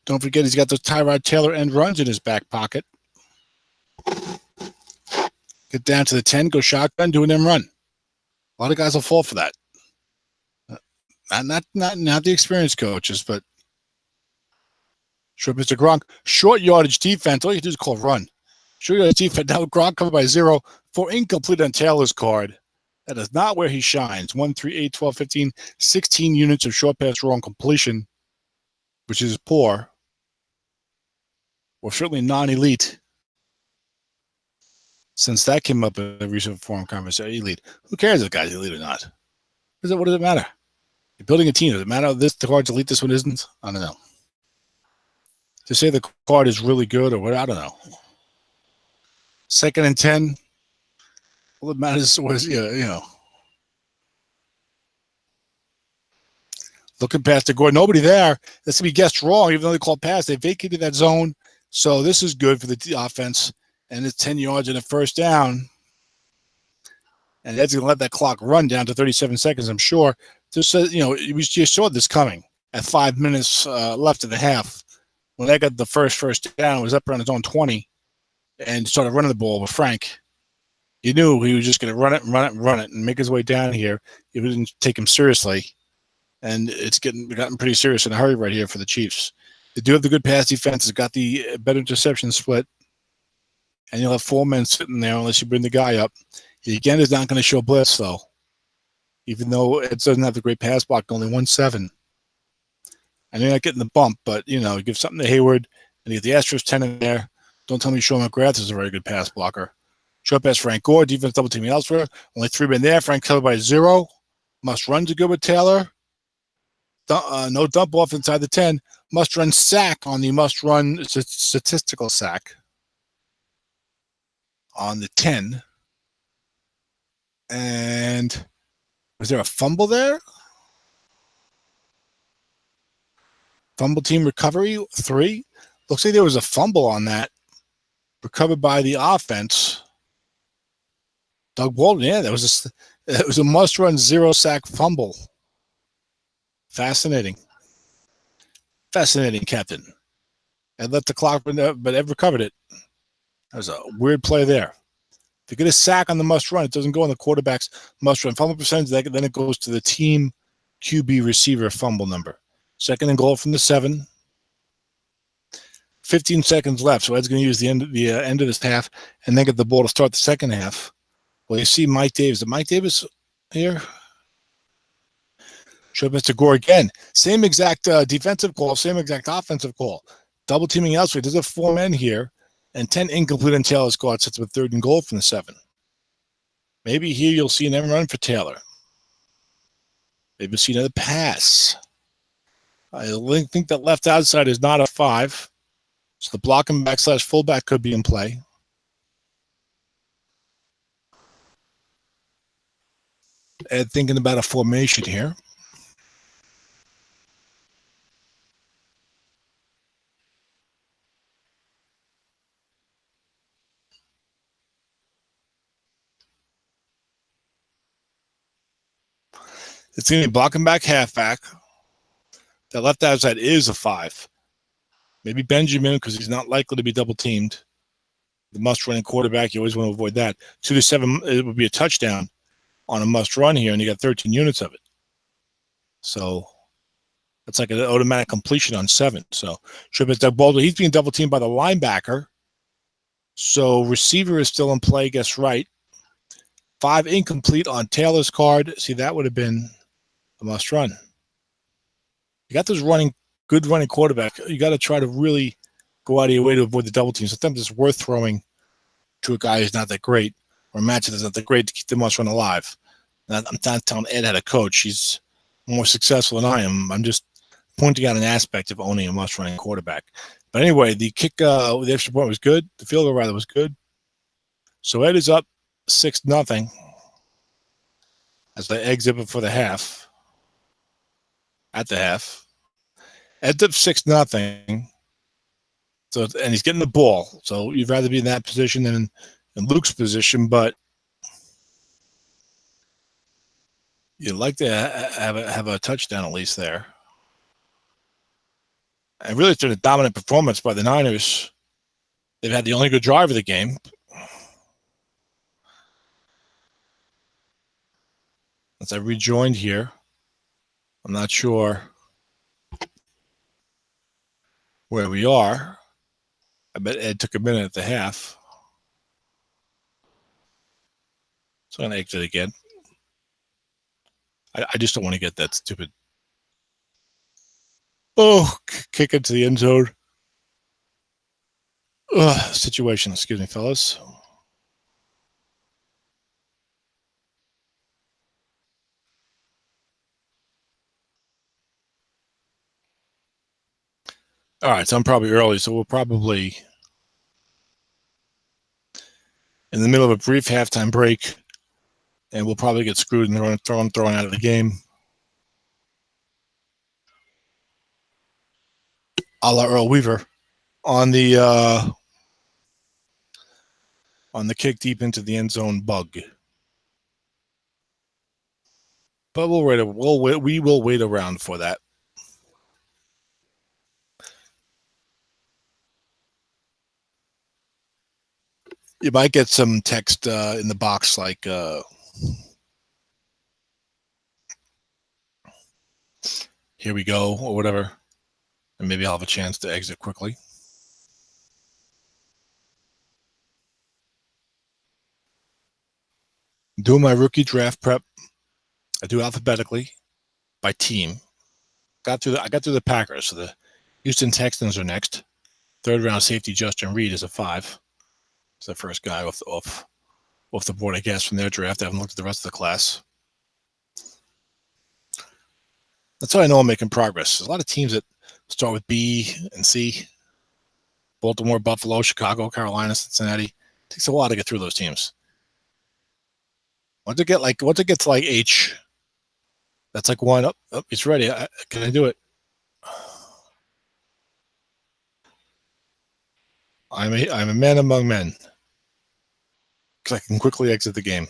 Don't forget he's got those Tyrod Taylor end runs in his back pocket. Get down to the 10, go shotgun, do an end run. A lot of guys will fall for that. Not the experienced coaches, but sure, Mr. Gronk. Short yardage defense. All you do is call run. Short yardage defense. Now Gronk covered by 0 for incomplete on Taylor's card. That is not where he shines. 1, 3, 8, 12, 15, 16 units of short pass wrong completion, which is poor. Or certainly non-elite. Since that came up in a recent forum conversation, elite. Who cares if the guy's elite or not? What does it matter? You're building a team. Does it matter if the card's elite, this one isn't? I don't know. To say the card is really good or what, I don't know. 2nd and 10. All that matters was, looking past the Gore. Nobody there. That's going to be guessed wrong, even though they called pass. They vacated that zone. So this is good for the offense. And it's 10 yards and a first down. And Ed's going to let that clock run down to 37 seconds, I'm sure. Just, we just saw this coming at 5 minutes left in the half. When they got the first down, it was up around his own 20 and started running the ball with Frank. You knew he was just going to run it and make his way down here. If we didn't take him seriously. And it's gotten pretty serious in a hurry right here for the Chiefs. They do have the good pass defense. It's got the better interception split. And you'll have 4 men sitting there unless you bring the guy up. He, again, is not going to show blitz, though. Even though it doesn't have the great pass block, only 1-7. And you're not getting the bump, but, give something to Hayward, and you get the Astros 10 in there. Don't tell me Sean McGrath is a very good pass blocker. Short pass, Frank Gore, defense double teaming elsewhere. Only 3 men there. Frank Taylor by 0. Must run to go with Taylor. No dump off inside the 10. Must run sack on the must run statistical sack on the 10. And was there a fumble there? Fumble team recovery 3. Looks like there was a fumble on that. Recovered by the offense. Doug Baldwin, yeah, it was a must-run 0-sack fumble. Fascinating, Captain. And let the clock, but Ed recovered it. That was a weird play there. If you get a sack on the must-run, it doesn't go on the quarterback's must-run fumble percentage. Then it goes to the team QB receiver fumble number. 2nd and goal from the 7. 15 seconds left, so Ed's going to use the end of this half and then get the ball to start the second half. Well, you see Mike Davis. Is Mike Davis here? Show Mr. Gore again. Same exact defensive call, same exact offensive call. Double teaming elsewhere. There's 4 men here, and 10 incomplete on Taylor's call. It sets up a 3rd and goal from the 7. Maybe here you'll see an end run for Taylor. Maybe you'll see another pass. I think that left outside is not a 5. So the blocking back / fullback could be in play. Ed thinking about a formation here. It's going to be blocking back, halfback. That left outside is a 5. Maybe Benjamin, because he's not likely to be double teamed. The must running quarterback, you always want to avoid that. 2 to 7, it would be a touchdown on a must run here, and you got 13 units of it. So that's like an automatic completion on 7. So Doug Baldwin, he's being double teamed by the linebacker. So receiver is still in play, guess right. 5 incomplete on Taylor's card. See, that would have been a must run. You got those good running quarterback. You got to try to really go out of your way to avoid the double team. Sometimes it's worth throwing to a guy who's not that great or a matchup that's not that great to keep the must run alive. And I'm not telling Ed how to coach. He's more successful than I am. I'm just pointing out an aspect of owning a must running quarterback. But anyway, the kick, the extra point was good. The field goal rather was good. So Ed is up 6-0 as they exit before the half. At the half. Ed's up 6-0. So, and he's getting the ball. So you'd rather be in that position than in Luke's position, but you'd like to have a touchdown at least there. And really, it's been a dominant performance by the Niners. They've had the only good drive of the game. As I rejoined here, I'm not sure where we are. I bet Ed took a minute at the half. So I'm going to exit again. I just don't want to get that stupid kick into the end zone situation. Excuse me, fellas. All right, so I'm probably early, so we'll probably in the middle of a brief halftime break, and we'll probably get screwed and thrown out of the game. A la Earl Weaver on the kick deep into the end zone bug. But we will wait around for that. You might get some text in the box like here we go or whatever, and maybe I'll have a chance to exit quickly. Doing my rookie draft prep. I do alphabetically by team. I got through the Packers. So the Houston Texans are next. Third round safety Justin Reed is a 5. It's the first guy off the board, I guess, from their draft. I haven't looked at the rest of the class. That's how I know I'm making progress. There's a lot of teams that start with B and C. Baltimore, Buffalo, Chicago, Carolina, Cincinnati. It takes a while to get through those teams. Once it gets to like H, that's like one. Oh, it's ready. Can I do it? I'm a man among men because I can quickly exit the game.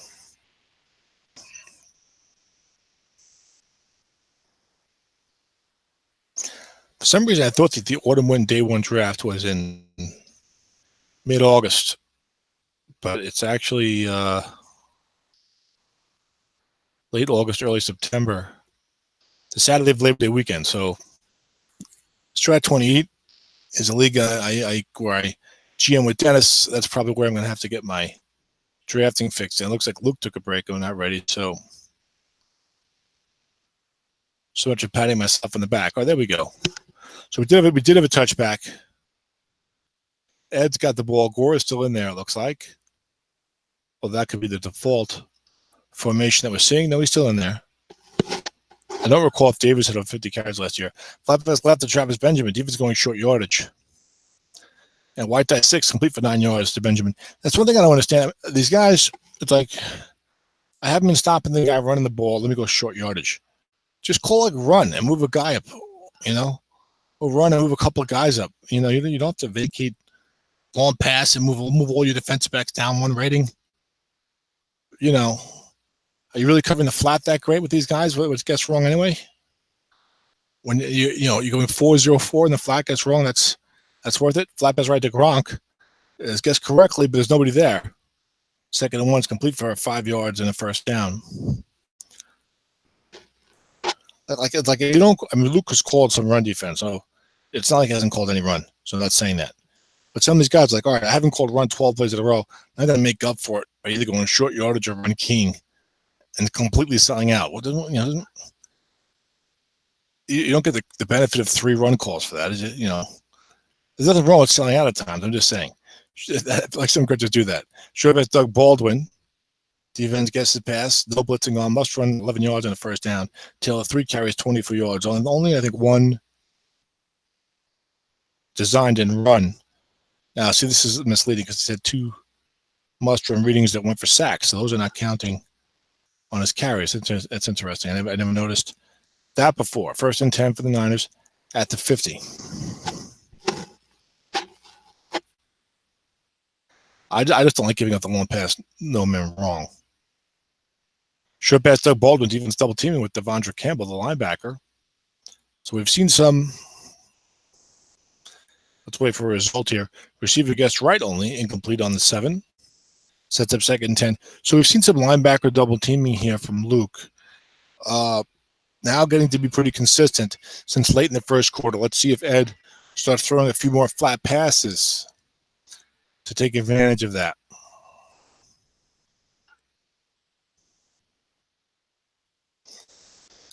For some reason, I thought that the autumn wind day 1 draft was in mid-August, but it's actually late August, early September, the Saturday of Labor Day weekend. So STRAT 28 is a league where I GM with Dennis. That's probably where I'm going to have to get my drafting fixed. And it looks like Luke took a break. I'm not ready. So much of patting myself on the back. Oh, there we go. So we did have a touchback. Ed's got the ball. Gore is still in there, it looks like. Well, that could be the default formation that we're seeing. No, he's still in there. I don't recall if Davis had over 50 carries last year. Flat pass left to Travis Benjamin. Davis going short yardage. And white die 6 complete for 9 yards to Benjamin. That's one thing I don't understand. These guys, it's like, I haven't been stopping the guy running the ball. Let me go short yardage. Just call it run and move a guy up, or run and move a couple of guys up. You don't have to vacate long pass and move all your defensive backs down 1 rating. Are you really covering the flat that great with these guys? What gets wrong anyway? When you're going 4-0-4 and the flat gets wrong, that's worth it. Flat pass right to Gronk is guessed correctly, but there's nobody there. 2nd and 1's complete for 5 yards and a first down. It's like you don't. I mean, Luke has called some run defense, so it's not like he hasn't called any run. So I'm not saying that. But some of these guys are like, all right, I haven't called run 12 plays in a row. I got to make up for it by either going short yardage or run king, and completely selling out. Well, you don't get the benefit of 3 run calls for that. Is it? There's nothing wrong with selling out at times. I'm just saying, like some coaches do that. Sure, that's Doug Baldwin. Defense gets the pass, no blitzing on, must run 11 yards on the first down. Taylor 3 carries 24 yards. Only I think 1 designed and run. Now, see, this is misleading because it said 2 must-run readings that went for sacks. So those are not counting on his carries. That's interesting. I never noticed that before. 1st and 10 for the Niners at the 50. I just don't like giving up the long pass. No man wrong. Short pass, Doug Baldwin, defense double teaming with Devondre Campbell, the linebacker. So we've seen some. Let's wait for a result here. Receiver gets right only, incomplete on the 7. Sets up 2nd and 10. So we've seen some linebacker double teaming here from Luke. Now getting to be pretty consistent since late in the first quarter. Let's see if Ed starts throwing a few more flat passes to take advantage of that.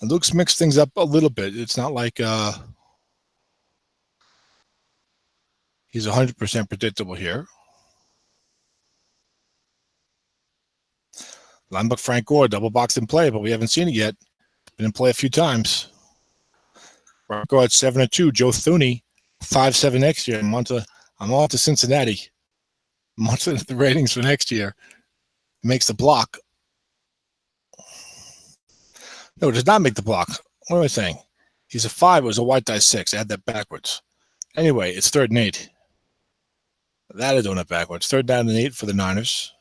And Luke's mixed things up a little bit. It's not like he's 100% predictable here. Linebacker Frank Gore, double box in play, but we haven't seen it yet. Been in play a few times. Right guard 7-2. Joe Thuney, 5-7 next year. I'm on to Cincinnati. I'm on to the ratings for next year. Makes the block. No, it does not make the block. What am I saying? He's a 5. It was a white die 6. Add that backwards. Anyway, it's 3rd and 8. That is doing it backwards. 3rd down and 8 for the Niners.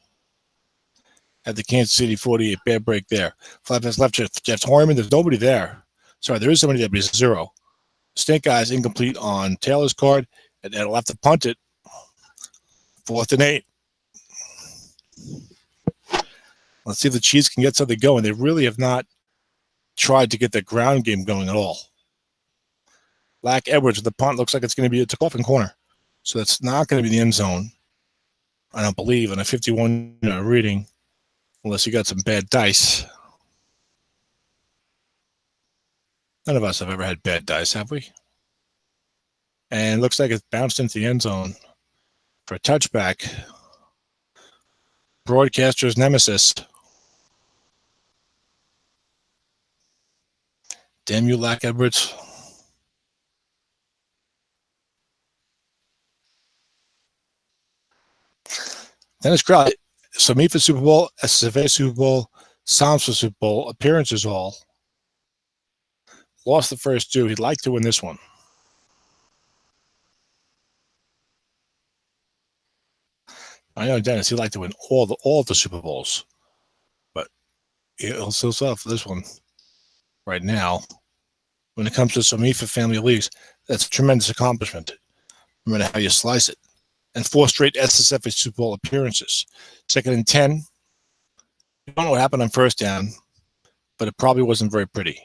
At the Kansas City 48. Bad break there. Flat pass left to Jeff Horman. There's nobody there. Sorry, there is somebody there, but he's 0. Snake eyes incomplete on Taylor's card. And they'll have to punt it. 4th and 8. Let's see if the Chiefs can get something going. They really have not tried to get the ground game going at all. Lack Edwards with the punt looks like it's going to be a coffin corner. So that's not going to be the end zone. I don't believe in a 51 reading unless you got some bad dice. None of us have ever had bad dice, have we? And it looks like it's bounced into the end zone for a touchback. Broadcaster's nemesis. Damn you, Lack Edwards. Dennis Crowley, SOMSFA Super Bowl, SFA Super Bowl, SOMSFA Super Bowl, appearances all. Lost the first two. He'd like to win this one. I know Dennis, he'd like to win all the Super Bowls. But he'll still settle for this one right now. When it comes to SOMSFA family leagues, that's a tremendous accomplishment, no matter how you slice it. And 4 straight SSFA Super Bowl appearances. 2nd and 10. I don't know what happened on first down, but it probably wasn't very pretty.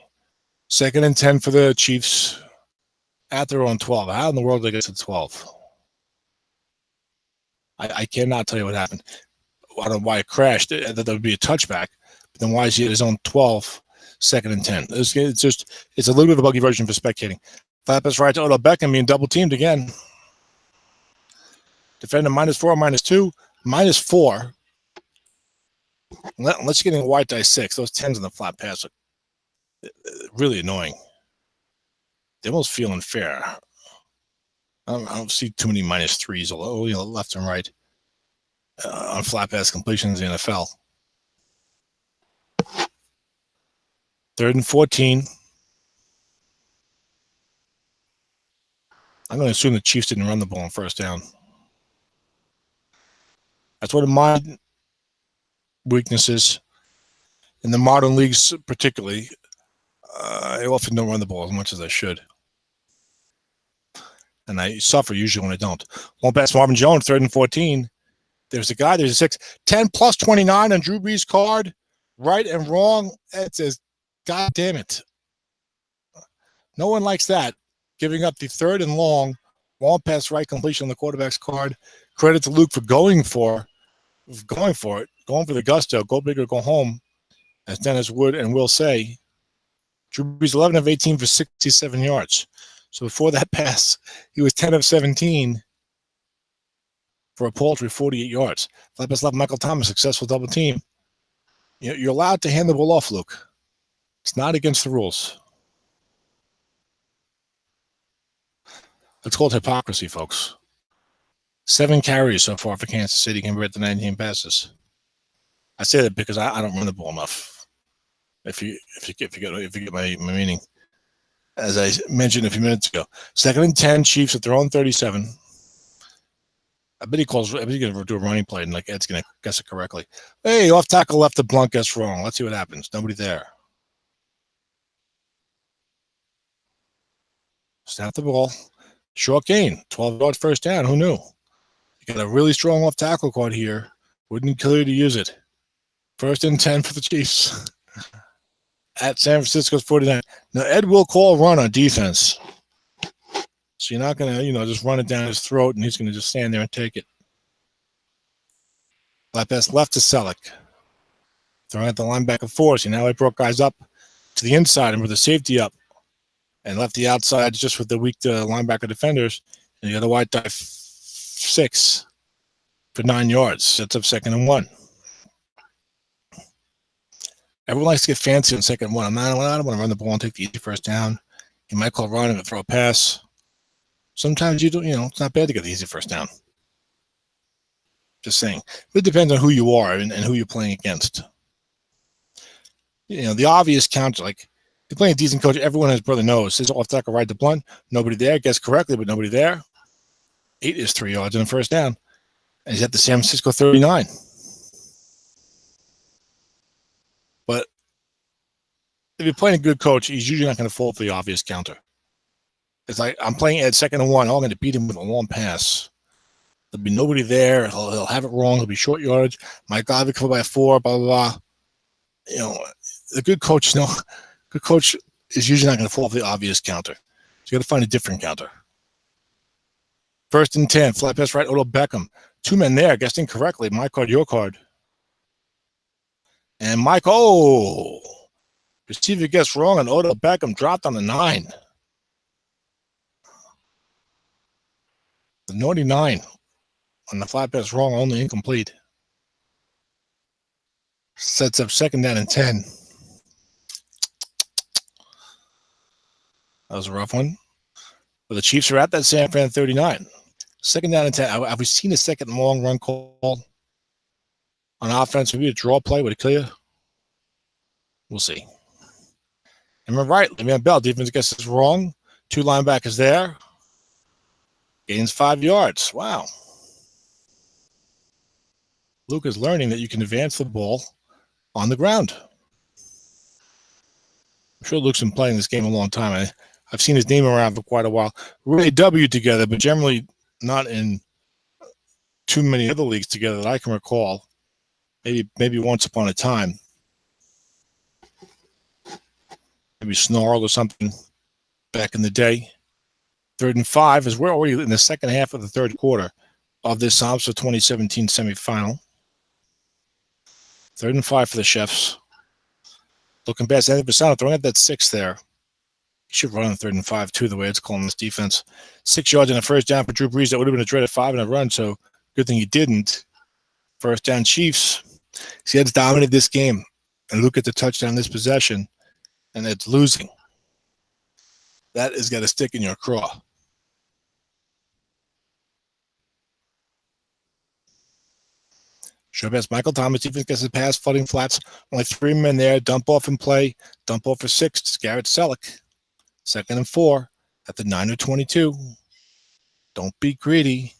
2nd and 10 for the Chiefs at their own 12. How in the world did they get to 12? I cannot tell you what happened. I don't know why it crashed. That would be a touchback. But then why is he at his own 12, 2nd and 10? It's a little bit of a buggy version for spectating. Flat pass right to Odell Beckham being double teamed again. Defender -4, -2, -4. Unless you're getting a white die 6, those 10s in the flat pass are really annoying. They almost feel unfair. I don't see too many -3s, although left and right on flat pass completions in the NFL. 3rd and 14. I'm going to assume the Chiefs didn't run the ball on first down. That's one of my weaknesses in the modern leagues, particularly. I often don't run the ball as much as I should. And I suffer usually when I don't. Long pass Marvin Jones, 3rd and 14. There's a guy, there's a 6. 10 plus 29 on Drew Brees' card. Right and wrong. It says, God damn it. No one likes that. Giving up the 3rd and long pass right completion on the quarterback's card. Credit to Luke for going for it. Going for the gusto. Go big or go home. As Dennis would and will say. Drew Brees 11 of 18 for 67 yards. So before that pass, he was 10 of 17 for a paltry 48 yards. Flat pass left Michael Thomas, successful double team. You're allowed to hand the ball off, Luke. It's not against the rules. It's called hypocrisy, folks. 7 carries so far for Kansas City compared to 19 passes. I say that because I don't run the ball enough. If you get my meaning. As I mentioned a few minutes ago. 2nd and 10, Chiefs at their own 37. I bet he's going to do a running play, and Ed's going to guess it correctly. Hey, off tackle left to Blunt, guess wrong. Let's see what happens. Nobody there. Snap the ball. Short gain. 12 yards first down. Who knew? You got a really strong off tackle card here. Wouldn't kill you to use it. 1st and 10 for the Chiefs. At San Francisco's 49. Now, Ed will call a run on defense. So you're not going to, just run it down his throat, and he's going to just stand there and take it. Flat pass left to Selleck. Throwing at the linebacker 4. So now he brought guys up to the inside and with the safety up. And left the outside just with the weak linebacker defenders. And the other white die 6 for 9 yards. Sets up 2nd and 1. Everyone likes to get fancy on 2nd and 1. I don't want to run the ball and take the easy first down. You might call running and throw a pass. Sometimes you don't, it's not bad to get the easy first down. Just saying. But it depends on who you are and who you're playing against. The obvious counter, like you're playing a decent coach, everyone and his brother knows. Says off tackle right to Blunt. Nobody there. Guess correctly, but nobody there. 8 is 3 yards in the first down. And he's at the San Francisco 39. But if you're playing a good coach, he's usually not going to fall for the obvious counter. It's like I'm playing at 2nd and 1. I'm going to beat him with a long pass. There'll be nobody there. He'll have it wrong. He'll be short yardage. My guy will come by 4. Blah blah blah. The good coach, good coach is usually not going to fall for the obvious counter. So you got to find a different counter. 1st and 10. Flat pass right. Odell Beckham. 2 men there. Guessed incorrectly. My card, your card. And Mike, Receiver gets wrong, and Odell Beckham dropped on the 9. The naughty 9 on the flat pass wrong, only incomplete. Sets up 2nd down and 10. That was a rough one. But the Chiefs are at that San Fran 39. 2nd down and 10. Have we seen a second long run call on offense? Maybe a draw play would it clear? We'll see. And we're right. Le'Veon Bell, defense gets this wrong. 2 linebackers there. Gains 5 yards. Wow. Luke is learning that you can advance the ball on the ground. I'm sure Luke's been playing this game a long time. I've seen his name around for quite a while. We're AW together, but generally not in too many other leagues together that I can recall. Maybe once upon a time. Maybe Snarl or something back in the day. 3rd and 5 as we're already in the second half of the 3rd quarter of this SOMSFA 2017 semifinal. 3rd and 5 for the Chefs. Looking past Anthony Pisano, throwing at that 6 there. He should run on 3rd and 5 too, the way it's calling this defense. 6 yards and a 1st down for Drew Brees. That would have been a dreaded 5 and a run, so good thing he didn't. 1st down Chiefs. See, it's dominated this game. And Luke gets a touchdown this possession, and it's losing. That has got to stick in your craw. Short pass, Michael Thomas. Defense gets his pass, flooding flats. Only 3 men there. Dump off and play. Dump off for 6. It's Garrett Selleck. 2nd and 4 at the 9:22. Don't be greedy.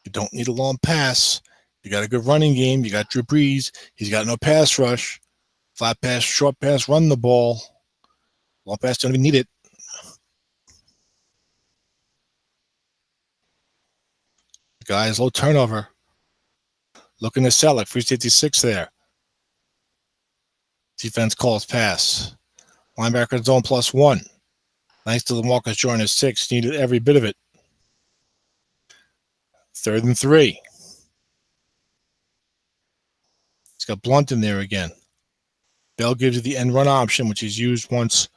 You don't need a long pass. You got a good running game. You got Drew Brees. He's got no pass rush. Flat pass, short pass, run the ball. Long pass, don't even need it. Guys, low turnover. Looking to Selleck, 356 there. Defense calls pass. Linebacker zone +1. Thanks to LaMarcus Joyner 6. Needed every bit of it. 3rd and 3. It's got Blunt in there again. Bell gives you the end run option, which he's used once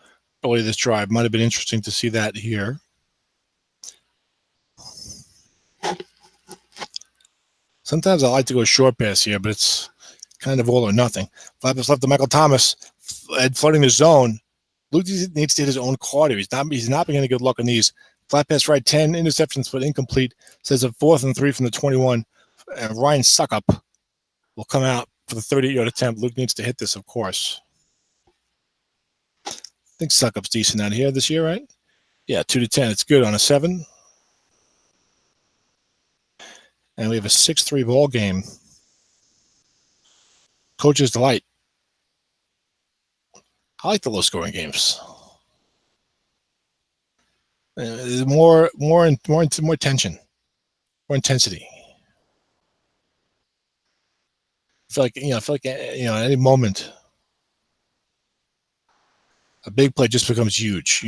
earlier this drive. Might have been interesting to see that here. Sometimes I like to go short pass here, but it's kind of all or nothing. Flat pass left to Michael Thomas. Flooding the zone. Luke needs to hit his own card. He's not been getting good luck on these. Flat pass right, 10 interceptions, but incomplete. Says a 4th and 3 from the 21. And Ryan Suckup will come out for the 38-yard attempt. Luke needs to hit this, of course. I think Suckup's decent out here this year, right? Yeah, 2 to 10. It's good on a 7. And we have a 6-3 ball game. Coach's delight. I like the low-scoring games. More tension, more intensity. I feel like at any moment, a big play just becomes huge.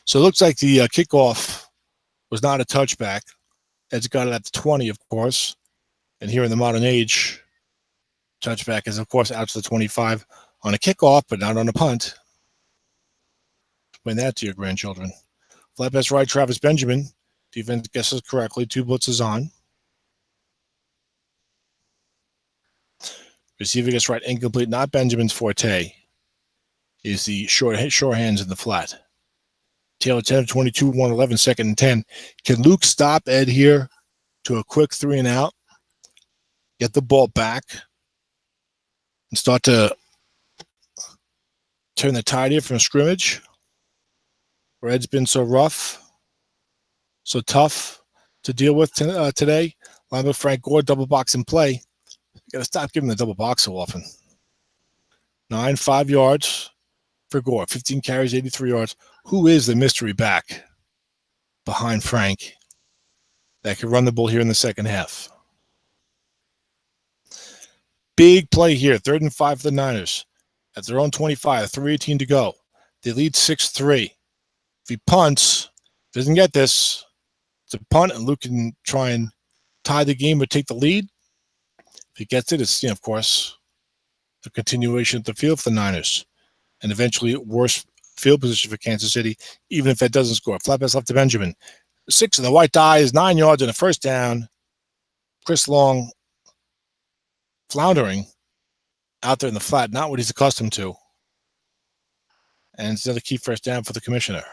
So it looks like the kickoff was not a touchback. Ed's got it at the 20, of course. And here in the modern age, touchback is, of course, out to the 25 on a kickoff, but not on a punt. Explain that to your grandchildren. Flat pass right, Travis Benjamin. Defense guesses correctly. 2 blitzes on. Receiver gets right, incomplete. Not Benjamin's forte. Is the short hands in the flat. Taylor 10-22, 111, 2nd and 10. Can Luke stop Ed here to a quick 3 and out? Get the ball back and start to turn the tide here from a scrimmage where Ed's been so rough, so tough to deal with today. Linebacker Frank Gore, double box in play. You got to stop giving the double box so often. 5 yards for Gore. 15 carries, 83 yards. Who is the mystery back behind Frank that can run the ball here in the second half? Big play here. 3rd and 5 for the Niners. At their own 25, 3:18 to go. They lead 6-3. If he punts, doesn't get this, it's a punt, and Luke can try and tie the game or take the lead. If he gets it, it's, of course, a continuation of the field for the Niners, and eventually worse field position for Kansas City, even if that doesn't score. Flat pass left to Benjamin. 6 in the white die is 9 yards and a first down. Chris Long floundering out there in the flat, not what he's accustomed to. And it's another key first down for the commissioner.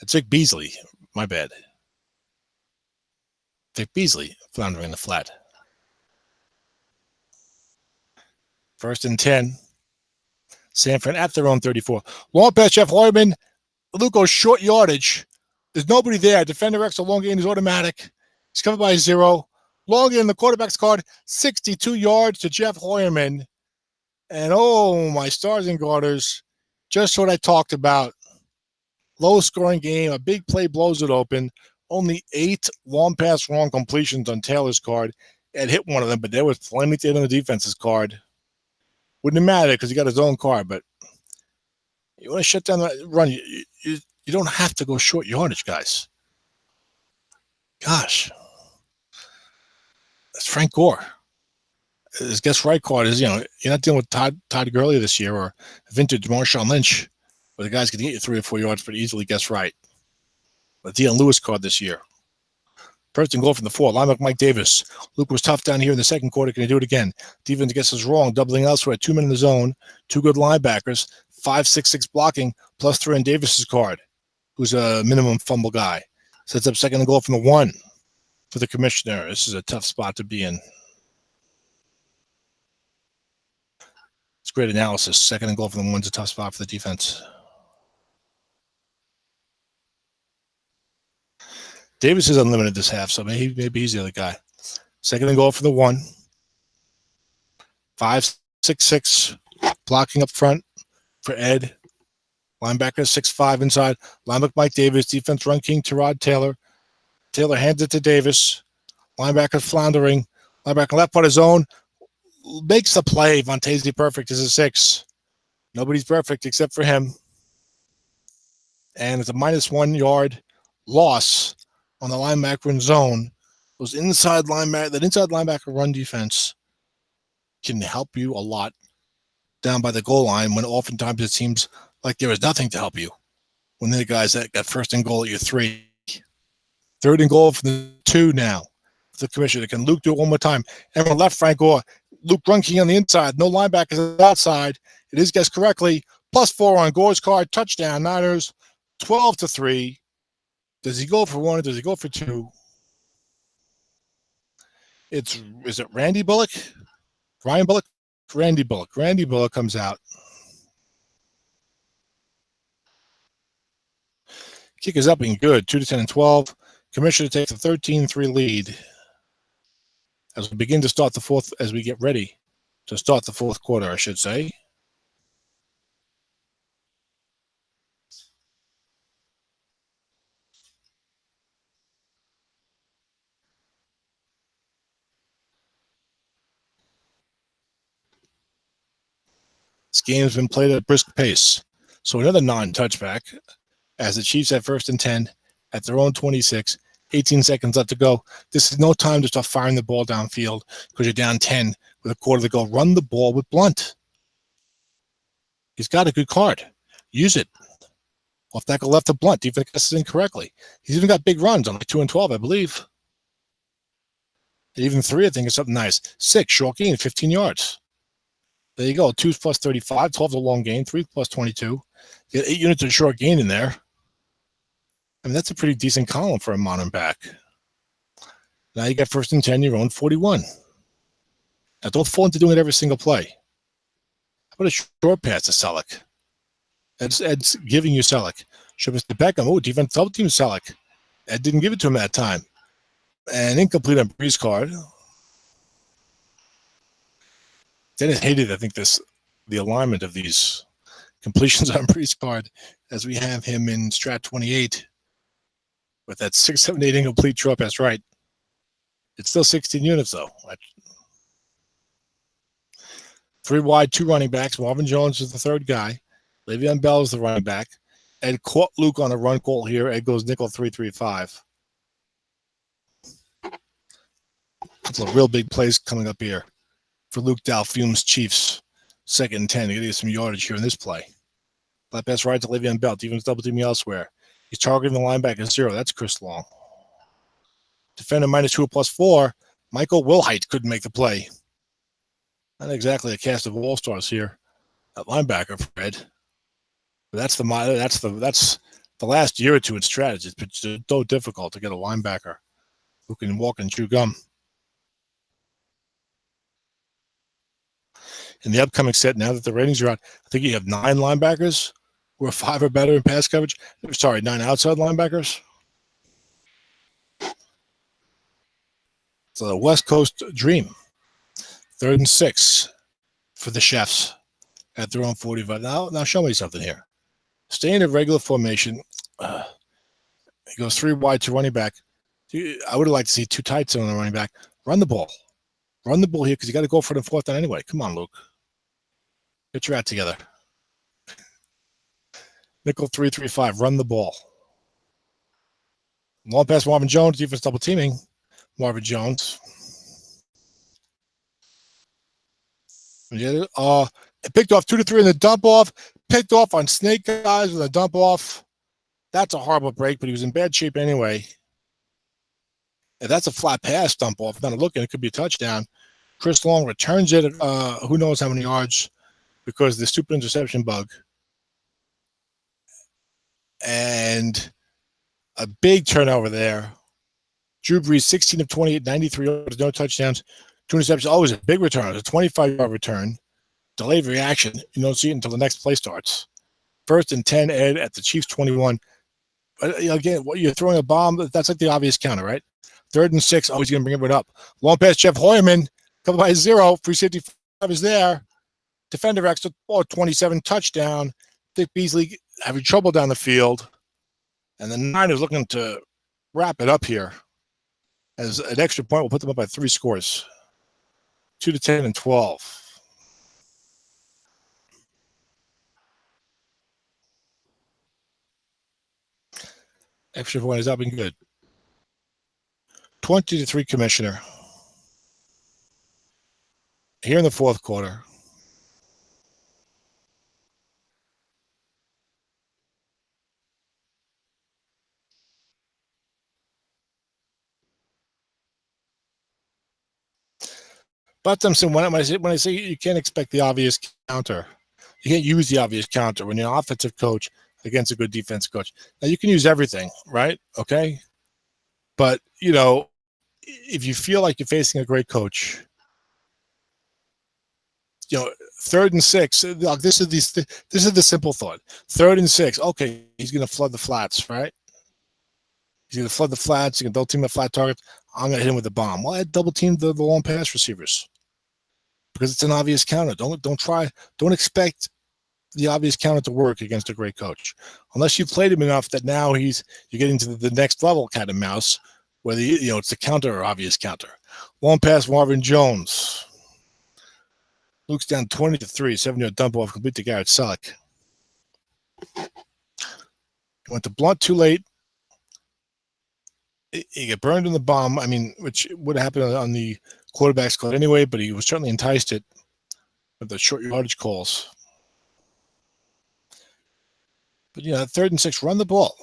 It's Vic Beasley. My bad. Vic Beasley floundering in the flat. 1st and 10. Sanford at their own 34. Long pass, Jeff Heuerman. Luke goes short yardage. There's nobody there. Defender X, a long gain is automatic. He's covered by 0. Long in the quarterback's card, 62 yards to Jeff Heuerman. And oh, my stars and garters, just what I talked about. Low-scoring game, a big play blows it open. Only 8 long pass wrong completions on Taylor's card. Ed hit one of them, but there was plenty on the defense's card. Wouldn't matter because he got his own card, but you want to shut down the run. You don't have to go short yardage, guys. Gosh. That's Frank Gore. His guess right card is, you're not dealing with Todd Gurley this year or vintage Marshawn Lynch, where the guys can get you 3 or 4 yards pretty easily guess right. But Deion Lewis card this year. 1st and goal from the 4. Linebacker Mike Davis. Luke was tough down here in the second quarter. Can he do it again? Defense guesses wrong. Doubling elsewhere. 2 men in the zone. 2 good linebackers. 5-6-6 blocking. +3 on Davis's card, who's a minimum fumble guy. Sets up 2nd and goal from the 1 for the commissioner. This is a tough spot to be in. It's great analysis. 2nd and goal from the 1's a tough spot for the defense. Davis is unlimited this half, so maybe he's the other guy. 2nd and goal for the 1. 5-6-6 blocking up front for Ed. Linebacker 6'5" inside. Linebacker Mike Davis. Defense run king Tyrod Taylor. Taylor hands it to Davis. Linebacker floundering. Linebacker left part of zone. Makes the play. Vontaze perfect is a 6. Nobody's perfect except for him. And it's a -1 yard loss on the linebacker in zone. That inside linebacker run defense can help you a lot down by the goal line when oftentimes it seems like there is nothing to help you when the guys that got 1st and goal at your 3. 3rd and goal from the 2 now. The commissioner. Can Luke do it one more time? Everyone left Frank Gore. Luke Grunke on the inside. No linebackers outside. It is guessed correctly. +4 on Gore's card. Touchdown Niners. 12-3. Does he go for 1 or does he go for 2? Is it Randy Bullock? Ryan Bullock? Randy Bullock. Randy Bullock comes out. Kick is up and good. 2-10 and 12. Commissioner takes a 13-3 lead as we begin to start the fourth, as we get ready to start the 4th quarter, I should say. This game has been played at a brisk pace. So another non-touchback as the Chiefs have 1st and 10 at their own 26. 18 seconds left to go. This is no time to start firing the ball downfield because you're down 10 with a quarter to go. Run the ball with Blunt. He's got a good card. Use it. Off tackle left to Blunt. Defense guesses incorrectly. He's even got big runs on like 2 and 12, I believe. And even 3, I think, is something nice. 6, short gain, 15 yards. There you go. 2 plus 35. 12 is a long gain. 3 plus 22. You got 8 units of short gain in there. I mean, that's a pretty decent column for a modern back. Now you got 1st and 10, your own 41. Now don't fall into doing it every single play. How about a short pass to Selleck? Ed's giving you Selleck. Short pass to Beckham. Oh, defense double team Selleck. Ed didn't give it to him that time. And incomplete on Bree's card. Dennis hated, I think, the alignment of these completions on Bree's card as we have him in Strat 28 with that 6, 7, 8 incomplete short pass right. It's still 16 units, though. 3 wide, 2 running backs. Marvin Jones is the 3rd guy. Le'Veon Bell is the running back. Ed caught Luke on a run call here. Ed goes nickel 3-3-5. Couple of real big plays coming up here. for Luke Dalfume's Chiefs. 2nd and 10. They're going to get some yardage here in this play. Flat pass right to Le'Veon Bell. Defense double teaming elsewhere. He's targeting the linebacker 0. That's Chris Long. Defender -2 +4. Michael Wilhite couldn't make the play. Not exactly a cast of all-stars here at linebacker, Fred. But that's the last year or two in strategy. It's so difficult to get a linebacker who can walk and chew gum. In the upcoming set, now that the ratings are out, I think you have 9 linebackers who are 5 or better in pass coverage. Sorry, 9 outside linebackers. It's a West Coast dream. 3rd and 6 for the Chefs at their own 45. Now show me something here. Stay in a regular formation. He goes 3 wide to running back. I would have liked to see 2 tights on the running back. Run the ball. Run the ball here because you got to go for the 4th down anyway. Come on, Luke. Get your act together. Nickel 3-3-5. Run the ball. Long pass Marvin Jones. Defense double teaming. Marvin Jones. Picked off 2 to 3 in the dump off. Picked off on snake guys with a dump off. That's a horrible break, but he was in bad shape anyway. If that's a flat pass dump off, not looking, it could be a touchdown. Chris Long returns it. Who knows how many yards because of the stupid interception bug. And a big turnover there. Drew Brees, 16 of 28, 93 yards, no touchdowns, 2 interceptions. Always a big return. It's a 25-yard return. Delayed reaction. You don't see it until the next play starts. 1st and 10, Ed, at the Chiefs 21. But again, what you're throwing a bomb, that's like the obvious counter, right? 3rd and 6, always going to bring it up. Long pass, Jeff Hoyerman, covered by 0. Free safety 5 is there. Defender extra, 27, touchdown. Dick Beasley having trouble down the field. And the Niners looking to wrap it up here. As an extra point will put them up by 3 scores. 2 to 10 and 12. Extra point has not been good. 20 to 3 Commissioner. Here in the 4th quarter. But when I say you can't expect the obvious counter, you can't use the obvious counter when you're an offensive coach against a good defensive coach. Now you can use everything, right? Okay, but if you feel like you're facing a great coach, 3rd and 6. This is the simple thought. 3rd and 6. Okay, he's going to flood the flats, right? He's going to flood the flats. He's going to double team the flat target. I'm going to hit him with a bomb. Well, I double team the long pass receivers because it's an obvious counter. Don't expect the obvious counter to work against a great coach unless you played him enough that now you're getting to the next level cat and mouse where it's the counter or obvious counter. Long pass Marvin Jones. Luke's down 20 to 3. 7-yard dump off complete to Garrett Selleck. He went to Blunt too late. He got burned in the bomb. Which would have happened on the quarterback's call anyway, but he was certainly enticed it with the short yardage calls. But 3rd and 6, run the ball.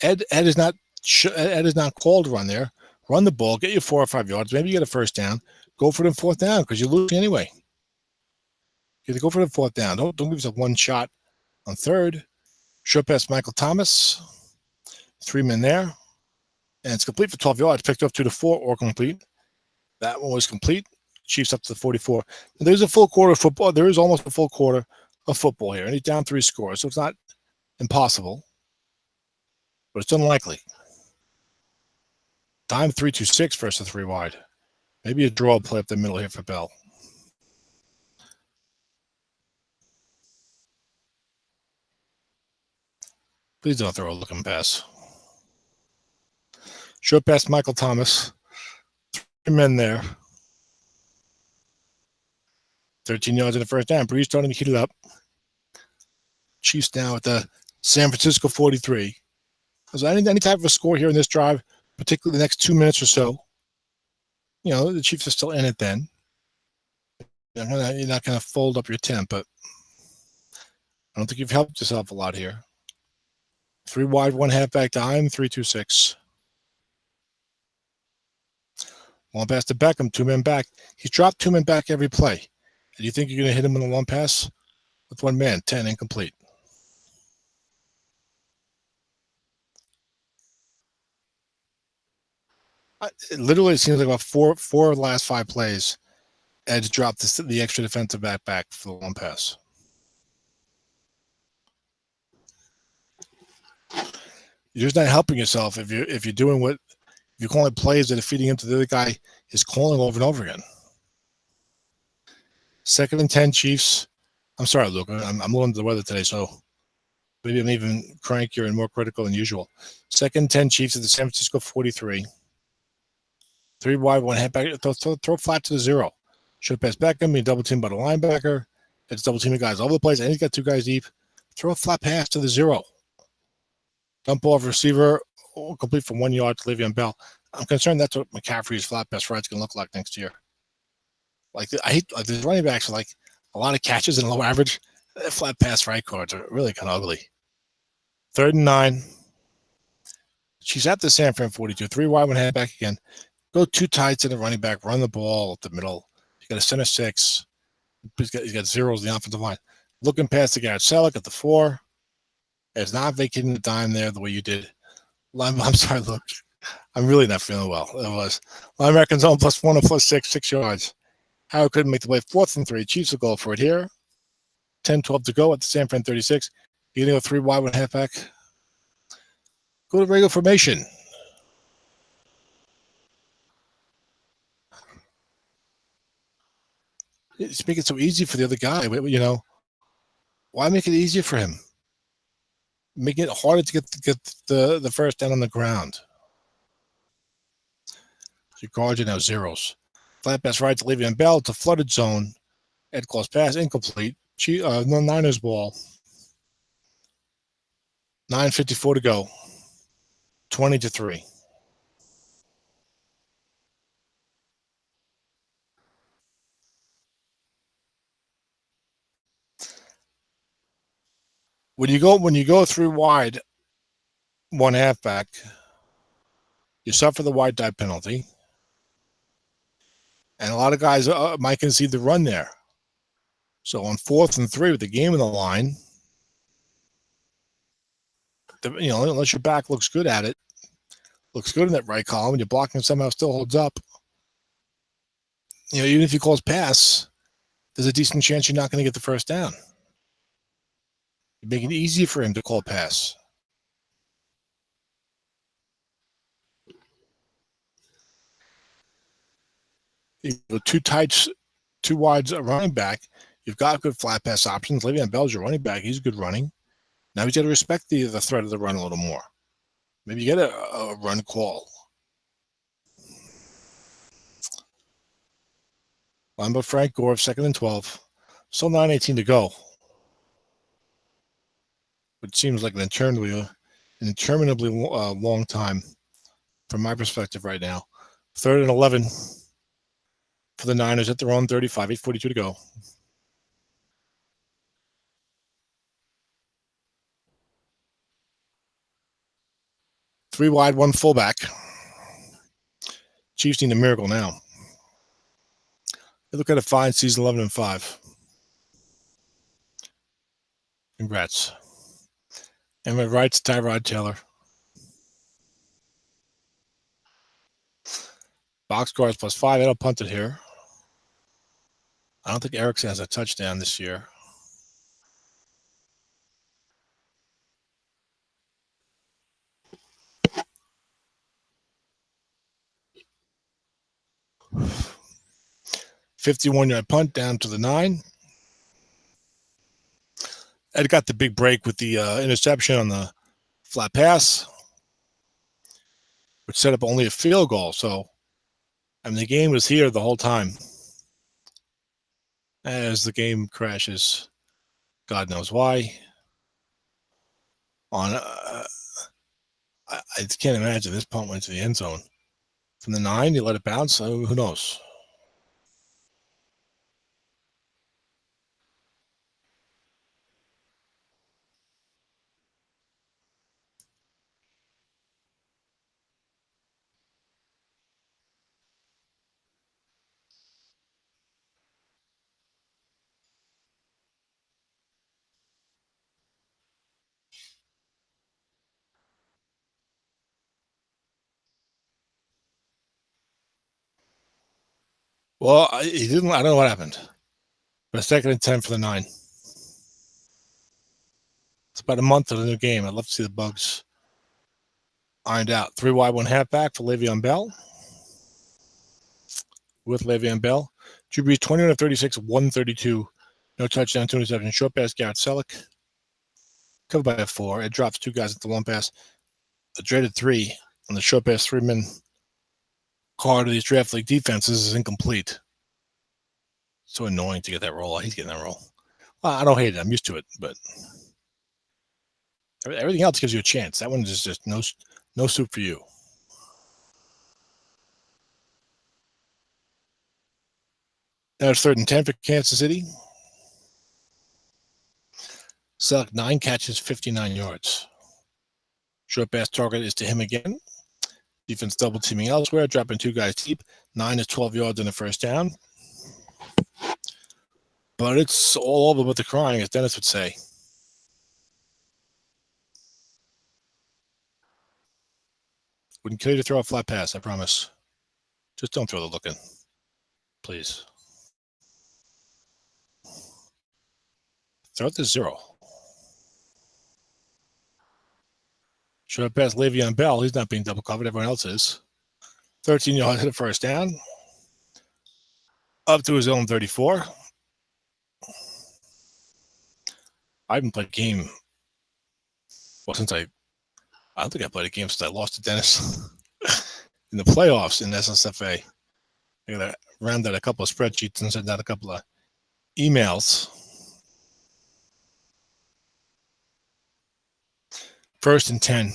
Ed is not called to run there. Run the ball, get you 4 or 5 yards. Maybe you get a 1st down. Go for the 4th down because you're losing anyway. You have to go for the 4th down. Don't give yourself one shot on 3rd. Short pass Michael Thomas. 3 men there. And it's complete for 12 yards. Picked up 2 to 4 or complete. That one was complete. Chiefs up to the 44. There's a full quarter of football. There is almost a full quarter of football here. And he's down 3 scores. So it's not impossible. But it's unlikely. Dime 3-2-6 versus 3 wide. Maybe a draw play up the middle here for Bell. Please don't throw a looking pass. Short pass Michael Thomas. 3 men there. 13 yards in the 1st down. Brees starting to heat it up. Chiefs now at the San Francisco 43. So any type of a score here in this drive, particularly the next 2 minutes or so, the Chiefs are still in it then. You're not gonna fold up your tent, but I don't think you've helped yourself a lot here. 3 wide, 1 halfback dime, 3-2-6. Long pass to Beckham, 2 men back. He's dropped 2 men back every play. And you think you're going to hit him in a long pass? With 1 man, 10 incomplete. It literally seems like about four of the last 5 plays, Ed's dropped the extra defensive back for the long pass. You're just not helping yourself if you're doing what if you're calling plays that are feeding into the other guy is calling over and over again. 2nd and 10 Chiefs. I'm sorry, Luke. I'm a little under the weather today, so maybe I'm even crankier and more critical than usual. 2nd and 10 Chiefs at the San Francisco 43. 3 wide, 1 halfback. Throw flat to the 0. Should pass Beckham. Be double teamed by the linebacker. It's double teaming guys all over the place. And he's got 2 guys deep. Throw a flat pass to the 0. Dump ball of receiver. Complete for 1 yard to Le'Veon Bell. I'm concerned that's what McCaffrey's flat pass right's going to look like next year. Like I hate the running backs are like a lot of catches and low average. Flat pass right cards are really kind of ugly. 3rd and 9. She's at the San Fran 42. 3 wide, 1 halfback again. Go 2 tights to the running back. Run the ball up the middle. You got a center 6. He's got zeros in the offensive line. Looking past the Garrett Selleck at the 4. It's not vacating the dime there the way you did. I'm sorry, look. I'm really not feeling well. It was. Linebacker zone +1 or +6, 6 yards. Howard couldn't make the play. 4th and 3. Chiefs will go for it here. 10-12 to go at the San Fran 36. You're going to go 3 wide, 1 halfback. Go to regular formation. It's making it so easy for the other guy. You know, why make it easier for him? Make it harder to get the first down on the ground. Your guards are now zeros. Flat pass right to Le'Veon Bell. It's a flooded zone. Ed close pass, incomplete. No Niners ball. 9:54 to go. 20-3. When you go 3 wide, 1 halfback, you suffer the wide dive penalty, and a lot of guys might concede the run there. So on 4th and 3 with the game in the line, unless your back looks good at it, looks good in that right column, and your blocking somehow still holds up. Even if you close pass, there's a decent chance you're not going to get the first down. You make it easy for him to call pass. You go 2 tights, 2 wides running back. You've got good flat pass options. Le'Veon Bell's your running back. He's good running. Now he's got to respect the threat of the run a little more. Maybe you get a run call. Line by Frank Gore, 2nd and 12. Still 9:18 to go. Which seems like an interminably long time from my perspective right now. 3rd and 11 for the Niners at their own 35. 8:42 to go. Three wide, 1 fullback. Chiefs need a miracle now. They look at a fine season, 11-5. Congrats. And my right's Tyrod Taylor. Box guards +5. It'll punt it here. I don't think Erickson has a touchdown this year. $51-yard punt down to the 9. Ed got the big break with the interception on the flat pass, which set up only a field goal. So, the game was here the whole time. As the game crashes, God knows why. I can't imagine this punt went to the end zone. From the 9, you let it bounce. Who knows? Well, he didn't. I don't know what happened. But 2nd and 10 for the 9. It's about a month of the new game. I'd love to see the bugs ironed out. 3 wide, 1 halfback for Le'Veon Bell. With Le'Veon Bell. Drew Brees, 21 of 36, 132. No touchdown, 2 interceptions. Short pass, Garrett Selleck. Covered by a 4. It drops 2 guys at the long pass. The dreaded 3 on the short pass 3-man card of these draft league defenses is incomplete. So annoying to get that roll. I hate getting that roll. Well, I don't hate it. I'm used to it, but everything else gives you a chance. That one is just no soup for you. Now it's 3rd and 10 for Kansas City. Select 9 catches, 59 yards. Short pass target is to him again. Defense double teaming elsewhere, dropping 2 guys deep. 9 is 12 yards on the first down. But it's all over with the crying, as Dennis would say. Wouldn't kill you to throw a flat pass, I promise. Just don't throw the look in. Please. Throw it to 0. Short pass Le'Veon Bell. He's not being double covered. Everyone else is. 13 yards to the first down. Up to his own 34. I haven't played a game. Well, I don't think I played a game since I lost to Dennis in the playoffs in SOMSFA. I got to round out a couple of spreadsheets and send out a couple of emails. 1st and 10.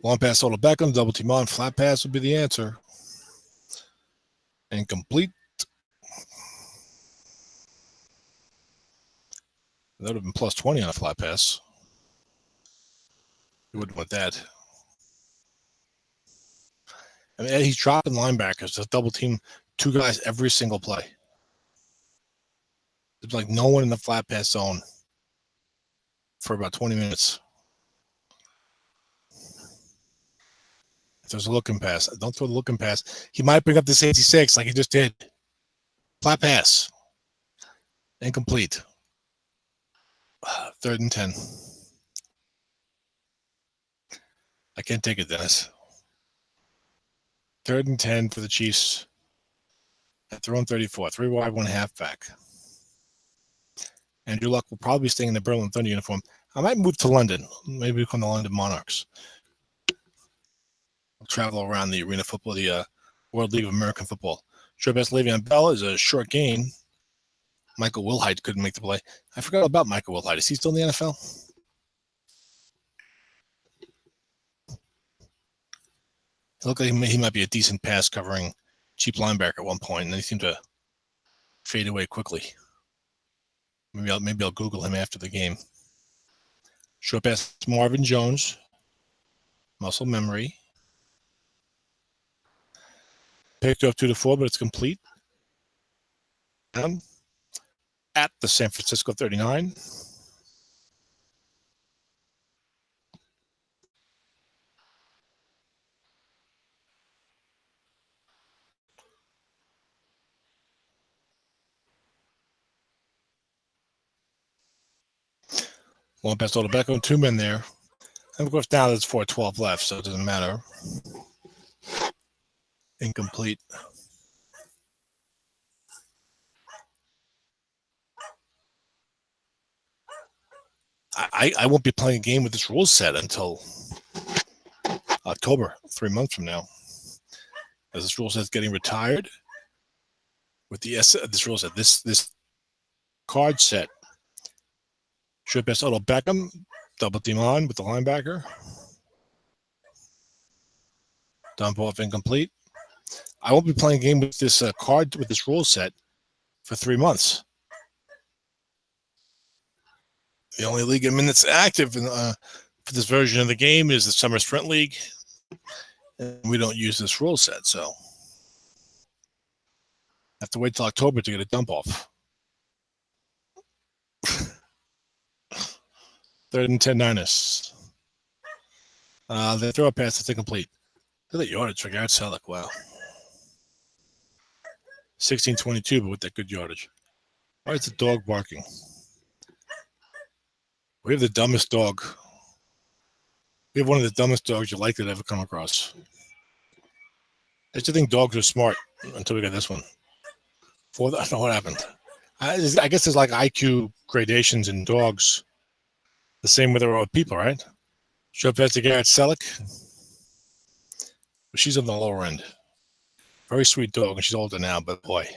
Long pass over to Beckham, double team on, flat pass would be the answer. Incomplete. That would have been plus 20 on a flat pass. You wouldn't want that. I mean, he's dropping linebackers to double team 2 guys every single play. There's like no one in the flat pass zone for about 20 minutes. If there's a looking pass, don't throw the looking pass. He might bring up this 86 like he just did. Flat pass. Incomplete. 3rd and 10. I can't take it, Dennis. 3rd and 10 for the Chiefs at their own 34. 3 wide, 1 halfback. Andrew Luck will probably be staying in the Berlin Thunder uniform. I might move to London. Maybe become the London Monarchs. I'll travel around the arena football, the World League of American Football. Short pass Le'Veon Bell is a short gain. Michael Wilhite couldn't make the play. I forgot about Michael Wilhite. Is he still in the NFL? It looked like he might be a decent pass covering cheap linebacker at one point, and then he seemed to fade away quickly. Maybe I'll Google him after the game. Short pass Marvin Jones. Muscle memory. Picked up 2 to 4, but it's complete. At the San Francisco 39. One pass to Beckham, 2 men there. And of course, now there's 4:12 left, so it doesn't matter. Incomplete. I won't be playing a game with this rule set until October, 3 months from now. As this rule set's getting retired. With this rule set, this card set. Short pass Odell Beckham, double team on with the linebacker. Dump off incomplete. I won't be playing a game with this card with this rule set for 3 months. The only league I'm in that's active for this version of the game is the Summer Sprint League. And we don't use this rule set, so I have to wait till October to get a dump off. 3rd and 10 Niners. They throw a pass that's incomplete. Look at the yardage for Garrett Selleck. Wow. 1622, but with that good yardage. Why is the dog barking? We have the dumbest dog. We have one of the dumbest dogs you're likely to ever come across. I used to think dogs are smart until we got this one. I don't know what happened. I guess there's like IQ gradations in dogs. The same with our people, right? Show up to Garrett Selleck. She's on the lower end. Very sweet dog, and she's older now, but boy,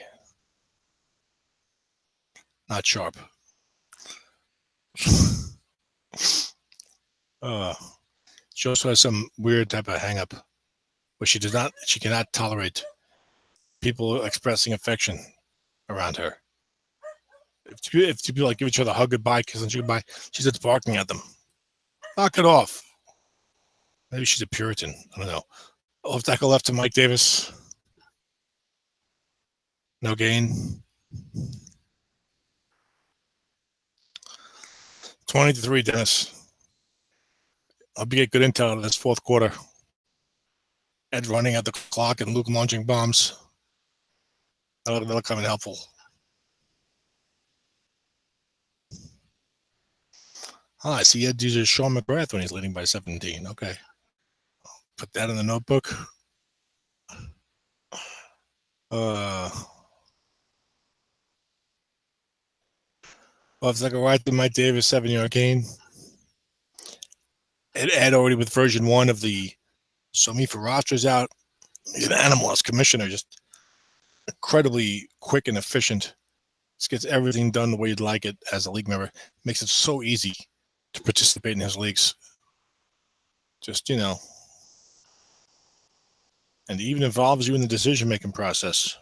not sharp. She also has some weird type of hang-up, but she cannot tolerate people expressing affection around her. If people like give each other a hug goodbye, kiss and goodbye, she starts barking at them. Knock it off. Maybe she's a Puritan. I don't know. Off tackle left to Mike Davis. No gain. 20-3, Dennis. I'll get good intel out of this fourth quarter. Ed running at the clock and Luke launching bombs. That'll come in helpful. I see Ed uses Sean McGrath when he's leading by 17. Okay. I'll put that in the notebook. It's like a right to Mike Davis 7-yard gain. Ed already with version 1 of the SOMSFA rosters out. He's an animal as commissioner, just incredibly quick and efficient. Just gets everything done the way you'd like it as a league member. Makes it so easy to participate in his leagues. Just, and even involves you in the decision-making process.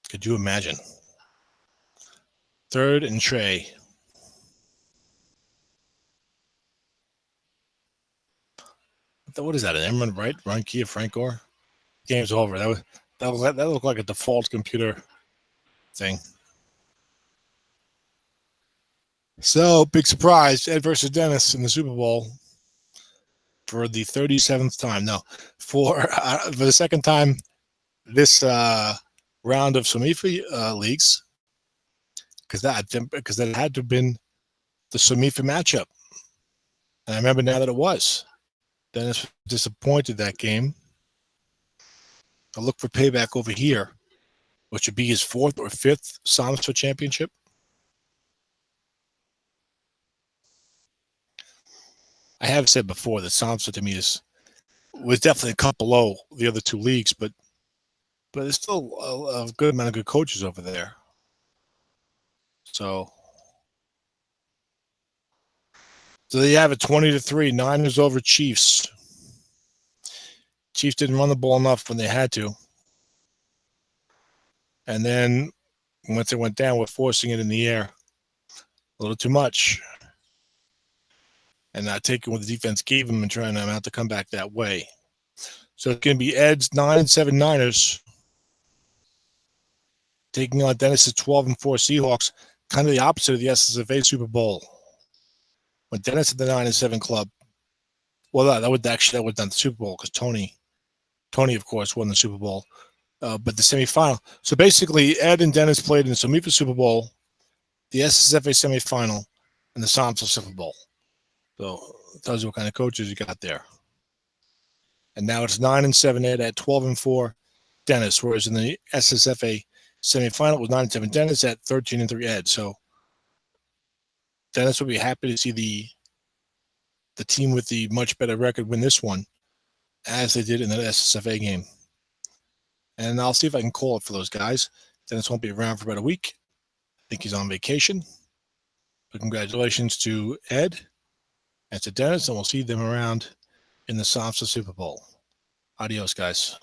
Could you imagine? 3rd and Trey. What is that? An Emron, right? Ron Kia, Frank Gore? Game's over. That looked like a default computer thing. So, big surprise. Ed versus Dennis in the Super Bowl for the 37th time. No, for the second time this round of SOMSFA leagues, because that had to have been the SOMSFA matchup. And I remember now that it was. Dennis was disappointed that game. I'll look for payback over here, which would be his 4th or 5th SOMSFA championship. I have said before that SOMSFA to me was definitely a cut below the other 2 leagues, but there's still a good amount of good coaches over there. So there you have it, 20-3. Niners over Chiefs. Chiefs didn't run the ball enough when they had to. And then once it went down, we're forcing it in the air. A little too much. And not taking what the defense gave them and trying them out to come back that way. So it's going to be Ed's 9-7 Niners taking on Dennis's 12-4 Seahawks. Kind of the opposite of the SSFA Super Bowl. When Dennis had the 9-7 club, well, that would done the Super Bowl because Tony, of course, won the Super Bowl. But the semifinal. So basically, Ed and Dennis played in the SOMSFA Super Bowl, the SSFA semifinal, and the SOMSFA Super Bowl. So it tells you what kind of coaches you got there. And now it's 9-7 Ed at 12-4 Dennis, whereas in the SSFA semifinal it was 9-7 Dennis at 13-3 Ed. So Dennis will be happy to see the team with the much better record win this one, as they did in the SSFA game. And I'll see if I can call it for those guys. Dennis won't be around for about a week. I think he's on vacation. But congratulations to Ed and to Dennis, and we'll see them around in the SOMSFA Super Bowl. Adios, guys.